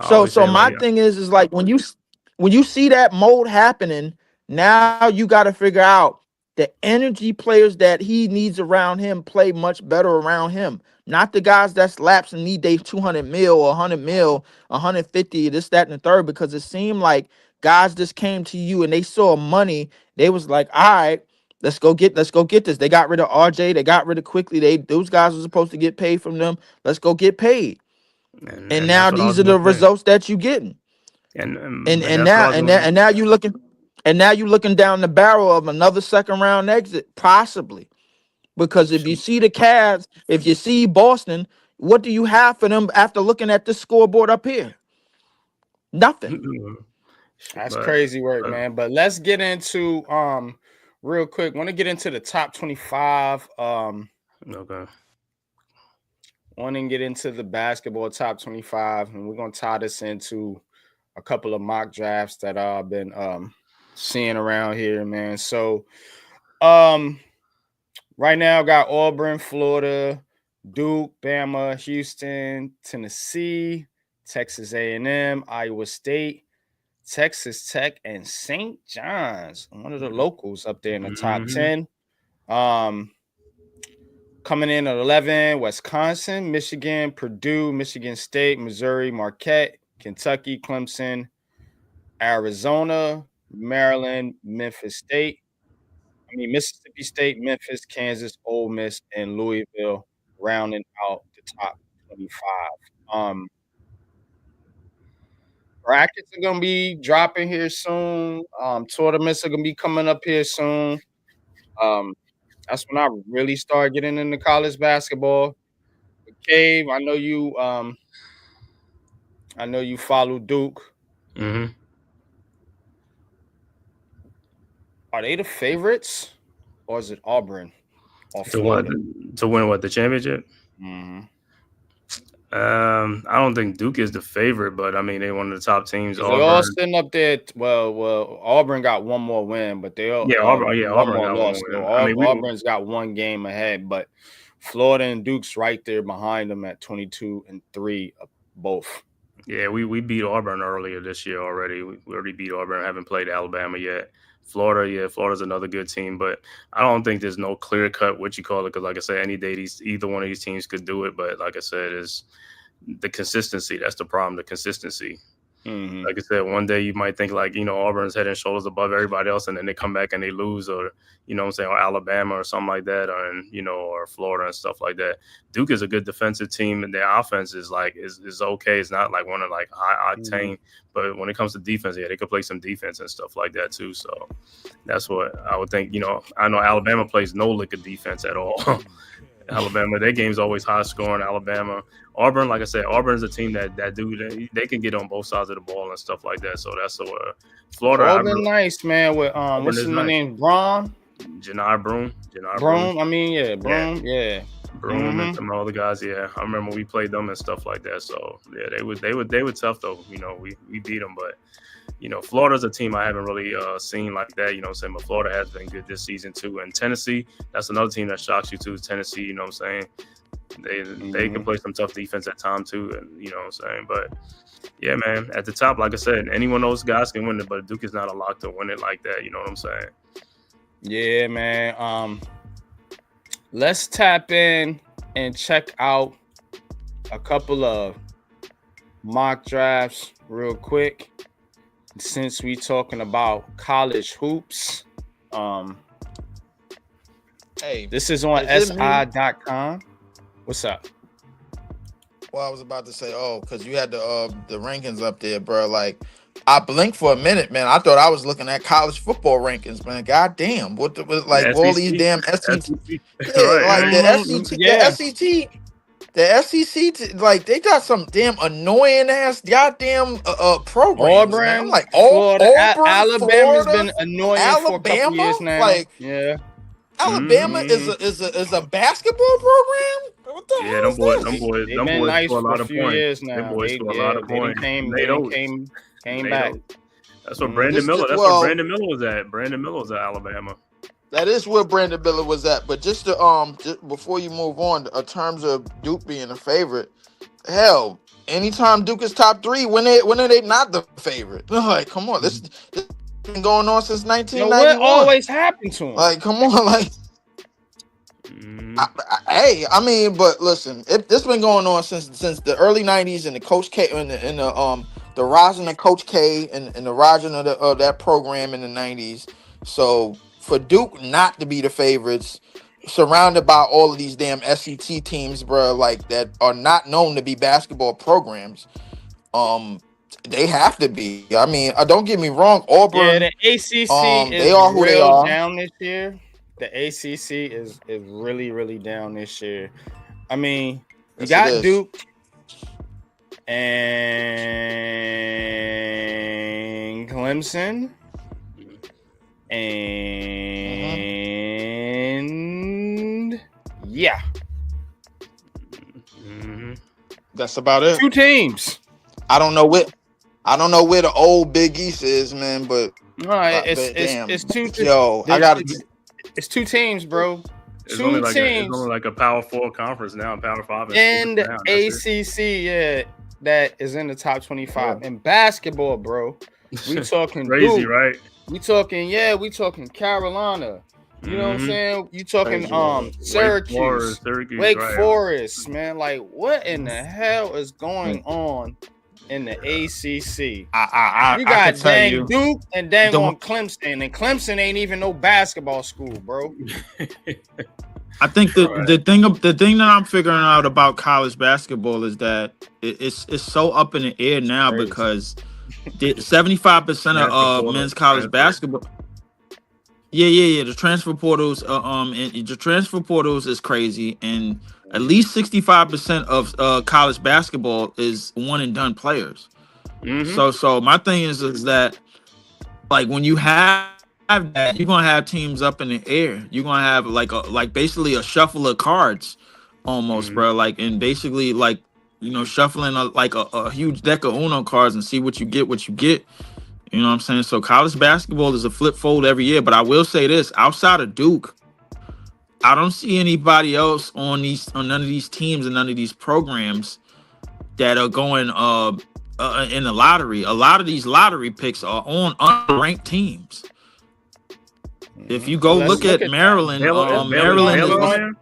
So my thing is like when you see that mold happening, now you got to figure out the energy players that he needs around him play much better around him. Not the guys that's lapsed and need they 200 mil or 100 mil, 150, this, that, and the third, because it seemed like guys just came to you and they saw money. They was like, all right, let's go get this. They got rid of RJ. They got rid of Quickly. Those guys were supposed to get paid from them. Let's go get paid. And now these are the results that you getting. And now you looking down the barrel of another second round exit, possibly. Because if you see the Cavs, if you see Boston, what do you have for them after looking at this scoreboard up here? Nothing. That's crazy work, man. But let's get into real quick. Want to get into the top 25. Okay. Want to get into the basketball top 25, and we're gonna tie this into a couple of mock drafts that I've been seeing around here, man. So right now got Auburn, Florida, Duke, Bama, Houston, Tennessee, Texas A&M, Iowa State, Texas Tech, and St. John's. One of the locals up there in the top 10. Coming in at 11, Wisconsin, Michigan, Purdue, Michigan State, Missouri, Marquette, Kentucky, Clemson, Arizona, Maryland, Mississippi State, Memphis, Kansas, Ole Miss, and Louisville, rounding out the top 25. Brackets are gonna be dropping here soon. Tournaments are gonna be coming up here soon. That's when I really start getting into college basketball. But Cave, I know you follow Duke. Mm-hmm. Are they the favorites, or is it Auburn or To what? Florida? To win what, the championship? Mm-hmm. I don't think Duke is the favorite, but I mean they're one of the top teams. They all sitting up there. Well, Auburn got one more win, but they all Auburn one got more one loss. win. So I mean, Auburn's got one game ahead, but Florida and Duke's right there behind them at 22-3 both. Yeah, we beat Auburn earlier this year already. We already beat Auburn. Haven't played Alabama yet. Florida's another good team, but I don't think there's no clear cut what you call it, because like I said, any day either one of these teams could do it. But like I said, is the consistency. That's the problem. The consistency. Mm-hmm. Like I said, one day you might think like, Auburn's head and shoulders above everybody else, and then they come back and they lose, or or Alabama or something like that, or Florida and stuff like that. Duke is a good defensive team, and their offense is okay. It's not like one of like high octane, but when it comes to defense, yeah, they could play some defense and stuff like that too. So that's what I would think. I know Alabama plays no lick of defense at all. Alabama, their game's always high scoring. Alabama, Auburn, like I said, Auburn's a team that they can get on both sides of the ball and stuff like that. So that's Florida. Auburn, nice man. With what's his name? Braun. Janai Broom. Broom. I mean, yeah, Broom. Yeah. Broom and some other guys. Yeah, I remember we played them and stuff like that. So yeah, they were tough though. We beat them, but. Florida's a team I haven't really seen like that, but Florida has been good this season too. And Tennessee, that's another team that shocks you too. Tennessee, they can play some tough defense at times too, and But yeah, man, at the top, like I said, any one of those guys can win it, but Duke is not a lock to win it like that. You know what I'm saying? Yeah, man. Let's tap in and check out a couple of mock drafts real quick. Since we talking about college hoops, this is on SI.com. What's up? Well, I was about to say, because you had the rankings up there, bro. Like, I blinked for a minute, man. I thought I was looking at college football rankings, man. God damn, all these damn SEC, the SEC. The SEC, they got some damn annoying ass goddamn programs. Auburn, man. I'm like, Florida, Auburn, Alabama's Florida, been annoying for a couple years now. Yeah, Alabama is a basketball program. What the hell is this? Them boys been nice score a lot for a of few points. years now. Them boys score a lot of points. Came back. That's what Brandon Miller. That's where Brandon Miller was at. Brandon Miller was at Alabama. That is where Brandon Miller was at. But just before you move on, in terms of Duke being a favorite, hell, anytime Duke is top 3, when are they not the favorite? Like, come on, this has been going on since 1991. What always happened to him? Like, come on, like. I mean, but listen, this been going on since the early 90s, and the Coach K and the rising of Coach K and the rising of that program in the 90s. So for Duke not to be the favorites, surrounded by all of these damn SEC teams, bro, like that are not known to be basketball programs, they have to be. I mean, don't get me wrong, Auburn. Yeah, the ACC they are who they are. Down this year. The ACC is really, really down this year. I mean, you got Duke and Clemson and yeah. That's about it. 2 teams. I don't know what. I don't know where the old Big East is, man, but No, damn, it's two. yo, I got It's two teams, bro. It's Two only like teams a Power 4 conference now, Power 5 in the now. That's ACC. Yeah, that is in the top 25 Yeah. in basketball, bro. We talking crazy, Duke. right? We talking Carolina. You know what I'm saying? You talking Crazy. Syracuse, Wake right. Forest, man. Like, what in the hell is going on in the ACC? I You can got tell dang you. Duke and dang The- on Clemson, and Clemson ain't even no basketball school, bro. I think the thing that I'm figuring out about college basketball is that it's so up in the air now Crazy. because 75% of men's college basketball. Yeah. The transfer portals, and the transfer portals is crazy, and at least 65% of college basketball is one and done players. So my thing is that, like, when you have that, you're gonna have teams up in the air. You're gonna have like basically a shuffle of cards, almost, bro. Like, and basically like, shuffling a huge deck of Uno cards and see what you get. You know what I'm saying? So college basketball is a flip fold every year. But I will say this: outside of Duke, I don't see anybody else on none of these teams and none of these programs that are going in the lottery. A lot of these lottery picks are on unranked teams. If you go look at Maryland, Maryland,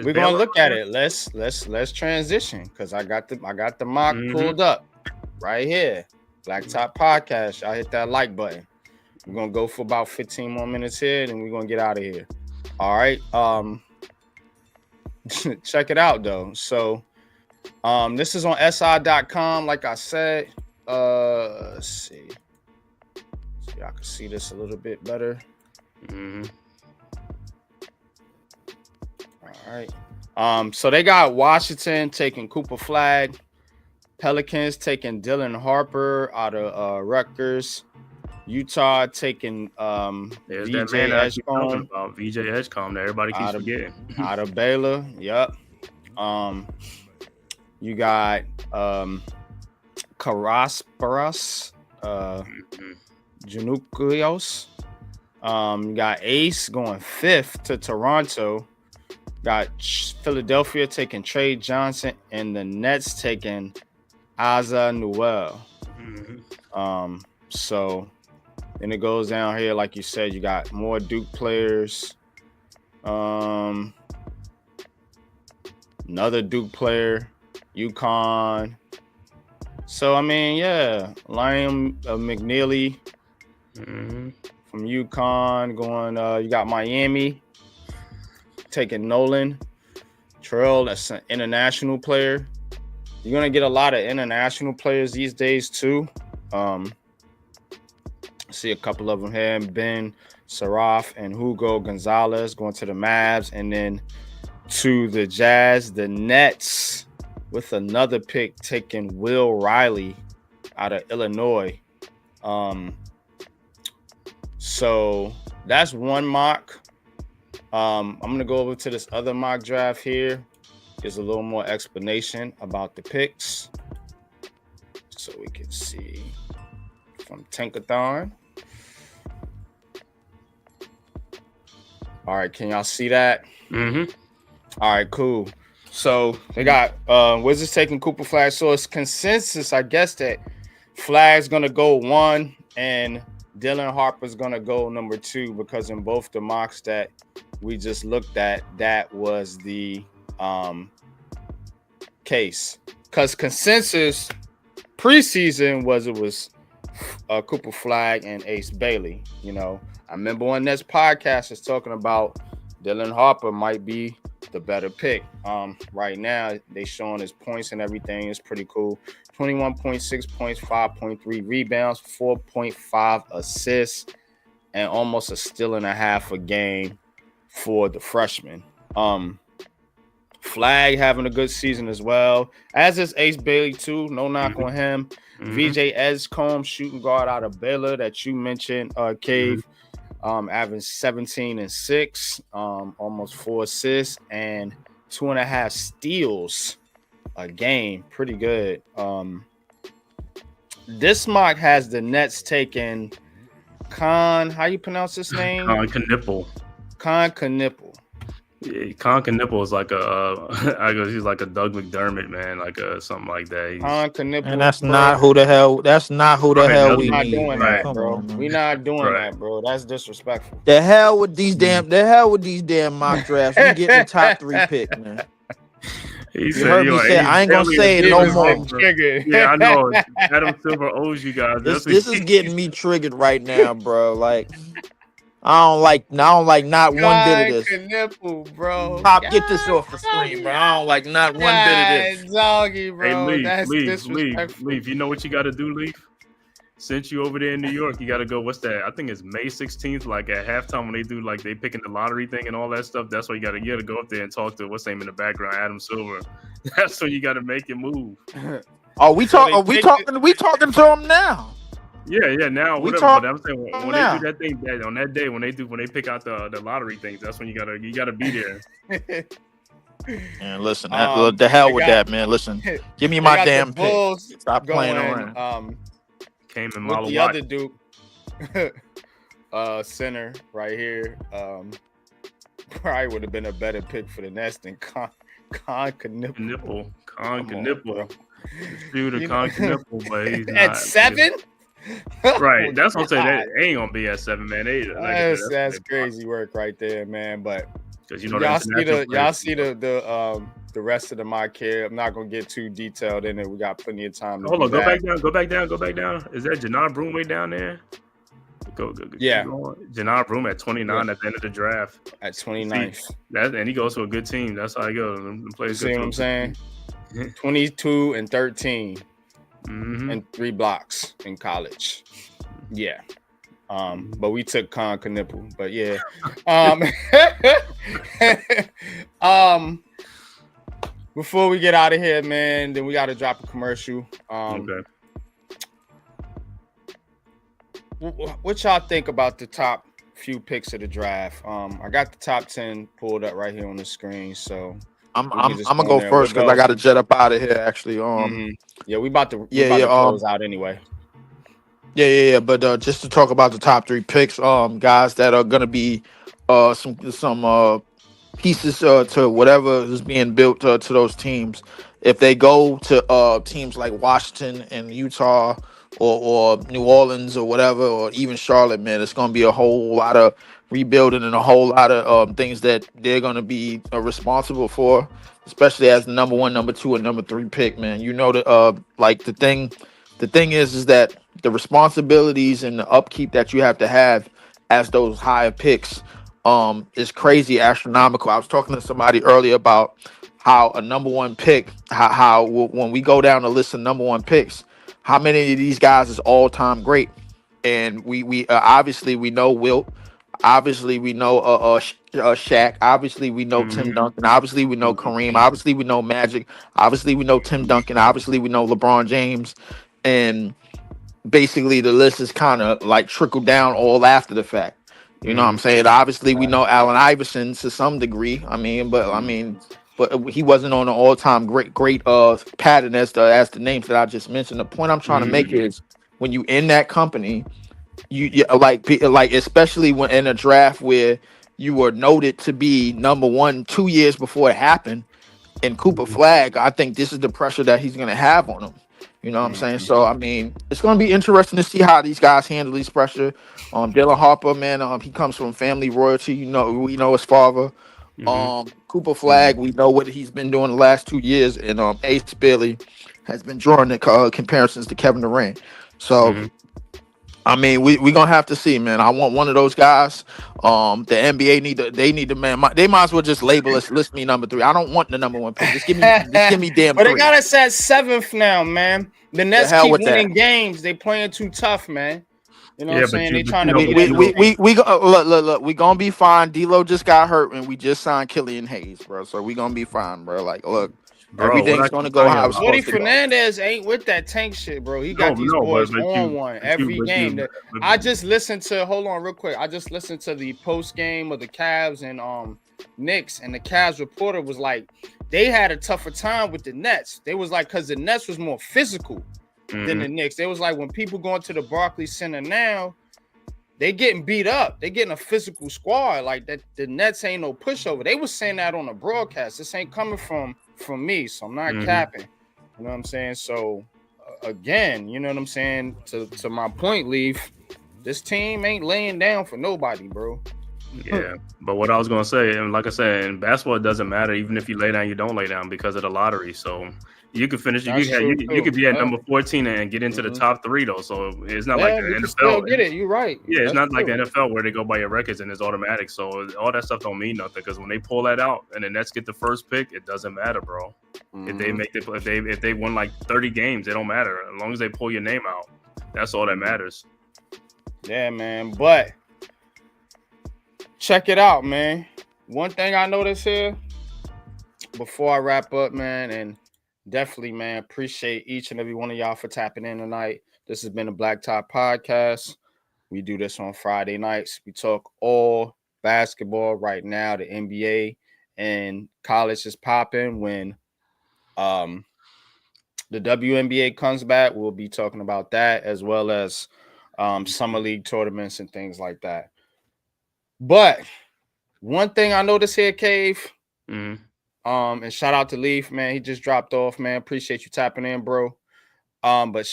we're gonna look at it. Let's transition because I got the mock pulled up right here. Blacktop Podcast. Y'all hit that like button. We're gonna go for about 15 more minutes here, and we're gonna get out of here. All right. Check it out though. So this is on si.com, like I said. Let's see. So y'all can see this a little bit better. All right. So they got Washington taking Cooper Flag, Pelicans taking Dylan Harper out of Rutgers, Utah taking there's VJ that man I keep talking Edgecombe about, VJ Edgecombe, that everybody keeps forgetting. out of Baylor. Yep. You got Karasparas, Janukios. You got Ace going 5th to Toronto. Got Philadelphia taking Trey Johnson, and the Nets taking Aza Noel. So then it goes down here, like you said, you got more Duke players. Another Duke player, UConn. So I mean, yeah, Liam McNeely from UConn going. You got Miami taking Nolan Terrell. That's an international player. You're gonna get a lot of international players these days too. See a couple of them here: Ben Saraf and Hugo Gonzalez going to the Mavs, and then to the Jazz. The Nets with another pick taking Will Riley out of Illinois. So that's one mock. I'm gonna go over to this other mock draft here. There's a little more explanation about the picks, so we can see from Tankathon. All right, can y'all see that? All right, cool. So they got Wizards taking Cooper Flag. So it's consensus, I guess, that Flag's gonna go 1 and Dylan Harper's gonna go number 2, because in both the mocks that we just looked at, that was the case. Because consensus preseason was Cooper Flag and Ace Bailey. You know, I remember on this podcast is talking about Dylan Harper might be the better pick. Right now they showing his points and everything is pretty cool. 21.6 points, 5.3 rebounds, 4.5 assists, and almost a steal and a half a game for the freshman. Flag having a good season as well, as is Ace Bailey too. No knock on him. VJ Edgecombe, shooting guard out of Baylor that you mentioned, Cave, averaging 17 and 6, almost 4 assists and 2.5 steals a game. Pretty good. This mock has the Nets taking Con. How you pronounce his name? Con Knipple. Con Knipple. Yeah, Con Knipple is like he's like a Doug McDermott, man, like something like that. Con Knipple, and that's not who the hell. That's not who the hell we not need. doing that, bro. On, we not doing that, bro. That's disrespectful. The hell with these damn mock drafts. We getting the top 3 pick, man. You heard me say I ain't gonna say it no more. Yeah, I know. Adam Silver owes you guys. This is getting me triggered right now, bro. Like I don't like not one bit of this. Nipple, bro. Pop, get this off the screen, bro. I don't like not one bit of this. Doggy, bro. Hey, That's Leaf. You know what you got to do, Leaf? Since you over there in New York, you got to go. What's that? I think it's May 16th. Like at halftime when they do like they picking the lottery thing and all that stuff. That's why you got to go up there and talk to what's name in the background, Adam Silver. That's when you got to make it move. Oh, we talking to him now. Yeah. Now We whatever. But I'm saying when now. they do that thing on that day when they pick out the lottery things, that's when you gotta be there. Man, listen, the hell with that, man. Listen, give me my damn pick. Stop playing around. Came in with the other dude, center right here. Probably would have been a better pick for the Nets than Con Knipple. Con Knipple. Shooter Con Knipple, but he's at not, 7. Right, that's what I'm saying. That ain't gonna be at 7, man. That's crazy work right there, man. But because you know y'all see the rest of the mock here. I'm not gonna get too detailed in it. We got plenty of time. Hold on, go back down. Is that Jannar Broom way down there? Go. Yeah, Jannar Broom at 29 at the end of the draft. At 29th. And he goes to a good team. That's how he goes. You see what I'm saying? 22 and 13. Mm-hmm. And 3 blocks in college. Yeah. But we took Con Knipple. But yeah. Before we get out of here, man, then we got to drop a commercial. Okay. What y'all think about the top few picks of the draft? I got the top 10 pulled up right here on the screen, so I'm gonna go first because I got to jet up out of here. Actually, yeah, we about to close out anyway. Yeah. But just to talk about the top 3 picks, guys that are gonna be some pieces to whatever is being built to those teams. If they go to teams like Washington and Utah or New Orleans or whatever, or even Charlotte, man, it's gonna be a whole lot of rebuilding and a whole lot of things that they're going to be responsible for, especially as the number 1, number 2, and number 3 pick, man. You know, the thing is that the responsibilities and the upkeep that you have to have as those higher picks is crazy, astronomical. I was talking to somebody earlier about how a number 1 pick, how when we go down the list of number 1 picks, how many of these guys is all-time great. And we obviously we know Wilt. Obviously, we know Shaq. Obviously, we know Tim Duncan. Obviously, we know Kareem. Obviously, we know Magic. Obviously, we know Tim Duncan. Obviously, we know LeBron James. And basically, the list is kind of like trickled down all after the fact. You know what I'm saying? Obviously, we know Allen Iverson to some degree. But he wasn't on an all-time great pattern as the names that I just mentioned. The point I'm trying to make is when you in that company, you like especially when in a draft where you were noted to be number 1 2 years before it happened, and Cooper Flag, I think this is the pressure that he's gonna have on him. You know what I'm saying? So I mean, it's gonna be interesting to see how these guys handle these pressure. Dylan Harper, man, he comes from family royalty. You know, we know his father. Cooper Flag, we know what he's been doing the last 2 years, and Ace Bailey has been drawing the comparisons to Kevin Durant. So. I mean, we gonna have to see, man. I want one of those guys. The NBA need to man. They might as well just list me number 3. I don't want the number 1 pick. Just give me damn. But 3. they got us at 7th now, man. The Nets keep winning games. They playing too tough, man. You know what I'm saying? They trying to. Look. We gonna be fine. D'Lo just got hurt, and we just signed Killian Hayes, bro. So we gonna be fine, bro. Like, look. Bro, everything's gonna go how it's supposed to go. Fernandez ain't with that tank shit, bro. He got these boys on one every game. I just listened to. Hold on, real quick. I just listened to the post game of the Cavs and Knicks, and the Cavs reporter was like, they had a tougher time with the Nets. They was like, because the Nets was more physical. than the Knicks. It was like when people going to the Barclays Center now, they getting beat up. They getting a physical squad. Like that, the Nets ain't no pushover. They was saying that on the broadcast. This ain't coming from me, so I'm not capping. You know what I'm saying? So again, you know what I'm saying? To my point, Leaf, this team ain't laying down for nobody, bro. Yeah, but what I was gonna say, and like I said, in basketball, it doesn't matter. Even if you lay down, you don't lay down because of the lottery. So you could finish. You could be at number 14 and get into the top 3 though. So it's not like the NFL. Still get it. You're right. Yeah, it's not like the NFL where they go by your records and it's automatic. So all that stuff don't mean nothing because when they pull that out and the Nets get the first pick, it doesn't matter, bro. If they make if they won like 30 games, it don't matter as long as they pull your name out. That's all that matters. Yeah, man. But check it out, man. One thing I noticed here before I wrap up, man, and definitely, man, appreciate each and every one of y'all for tapping in tonight. This has been the BLACKTOP podcast. We do this on Friday nights. We talk all basketball right now. The NBA and college is popping. When the WNBA comes back, we'll be talking about that as well as summer league tournaments and things like that. But one thing I noticed here, Cave, and shout out to Leaf, man. He just dropped off, man. Appreciate you tapping in, bro. But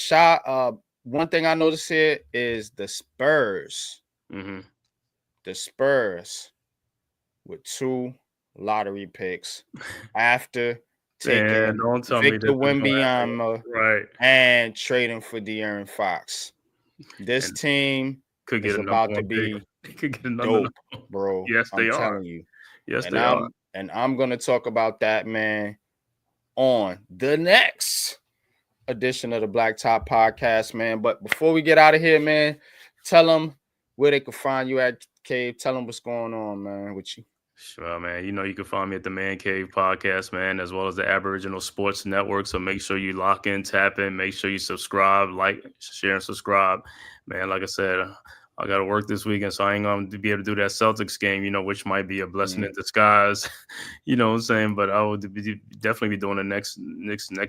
one thing I noticed here is the Spurs. The Spurs with 2 lottery picks after taking Victor Wembanyama and trading for De'Aaron Fox. This team could get about to be dope, bro. Yes, they are. I'm telling you. Yes, they are. And I'm going to talk about that, man, on the next edition of the BLACKTOP podcast, man. But before we get out of here, man, tell them where they can find you at, Cave. Tell them what's going on, man, with you. Sure, man. You know, you can find me at the Man Cave podcast, man, as well as the Aboriginal Sports Network. So make sure you lock in, tap in, make sure you subscribe, like, share, and subscribe. Man, like I said, I got to work this weekend, so I ain't going to be able to do that Celtics game, you know, which might be a blessing in disguise. You know what I'm saying? But I would definitely be doing the next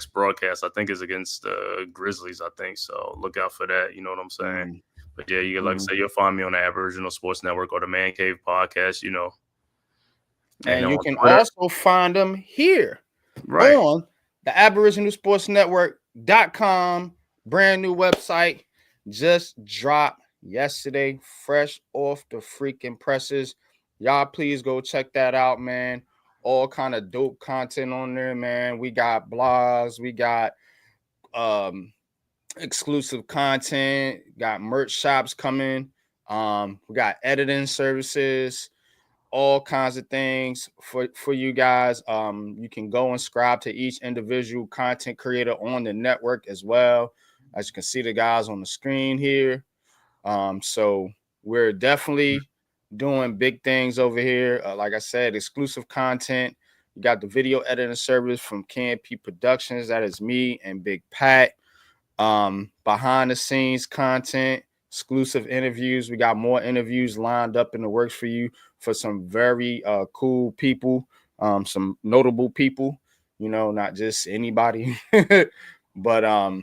broadcast. I think is against the Grizzlies, I think. So look out for that. You know what I'm saying? But yeah, you like I say, you'll find me on the Aboriginal Sports Network or the Man Cave podcast, you know. And you can also find them here on the aboriginalsportsnetwork.com. Brand new website. Just dropped yesterday, fresh off the freaking presses. Y'all please go check that out, man. All kind of dope content on there, man. We got blogs, we got exclusive content, got merch shops coming, we got editing services, all kinds of things for you guys. You can go and subscribe to each individual content creator on the network as well. As you can see the guys on the screen here. So we're definitely doing big things over here. Like I said, exclusive content. You got the video editing service from KNP Productions. That is me and Big Pat. Behind the scenes content, exclusive interviews. We got more interviews lined up in the works for you for some very cool people, some notable people, you know, not just anybody. But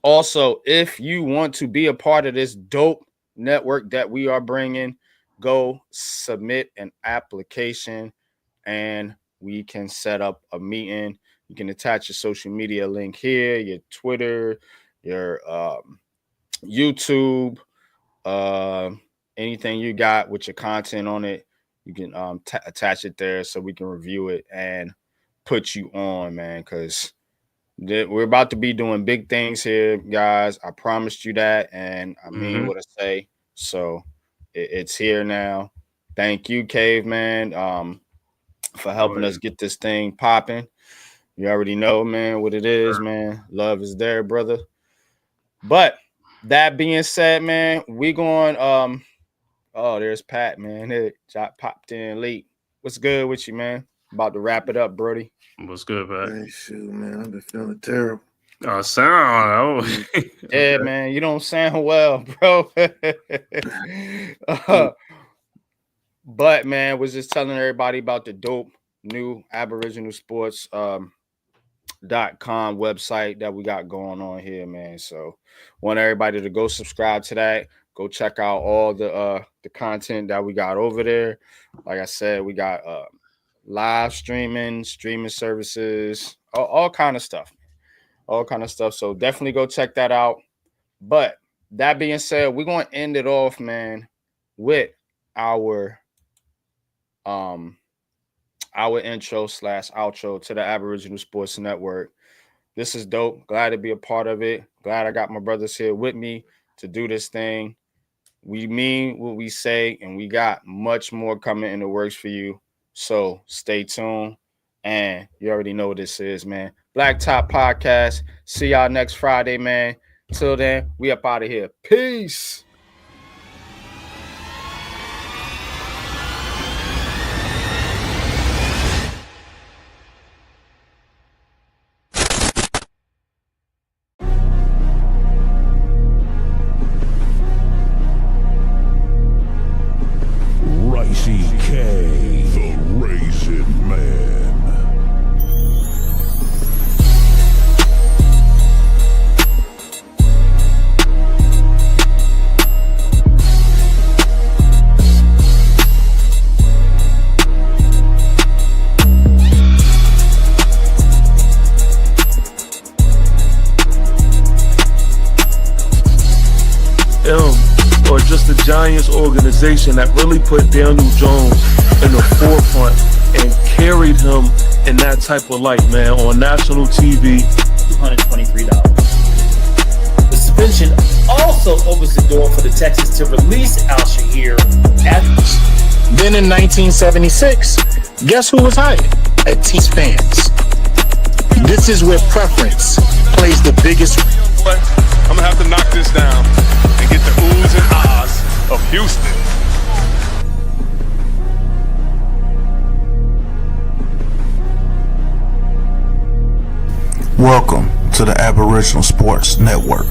also, if you want to be a part of this dope network that we are bringing, go submit an application and we can set up a meeting. You can attach your social media link here, your Twitter, your YouTube, anything you got with your content on it, you can attach it there so we can review it and put you on, man, because we're about to be doing big things here, guys. I promised you that, and I mean what I say. So it's here now. Thank you, Caveman, for helping us get this thing popping. You already know, man, what it is, man. Love is there, brother. But that being said, man, we going. Oh, there's Pat, man. It popped in late. What's good with you, man? About to wrap it up, Brody. What's good, Pat? Hey, shoot, man. I've been feeling terrible. Yeah, man. You don't sound well, bro. But, man, was just telling everybody about the dope new Aboriginal Sports unpopsports.com website that we got going on here, man. So want everybody to go subscribe to that. Go check out all the content that we got over there. Like I said, we got live streaming services, all kind of stuff. All kind of stuff. So definitely go check that out. But that being said, we're going to end it off, man, with our intro / outro to the Aboriginal Sports Network. This is dope. Glad to be a part of it. Glad I got my brothers here with me to do this thing. We mean what we say, and we got much more coming in the works for you. So stay tuned. And you already know what this is, man. Blacktop Podcast. See y'all next Friday, man. Till then, we up out of here. Peace. The Raisin Man. Or just the Giants organization that really put Daniel Jones in the forefront and carried him in that type of light, man, on national TV. $223. The suspension also opens the door for the Texans to release Al-Shahir. Then in 1976, guess who was hired? Teams fans. This is where preference plays the biggest. I'm gonna have to knock this down and get the oohs and ahs of Houston. Welcome to the Aboriginal Sports Network.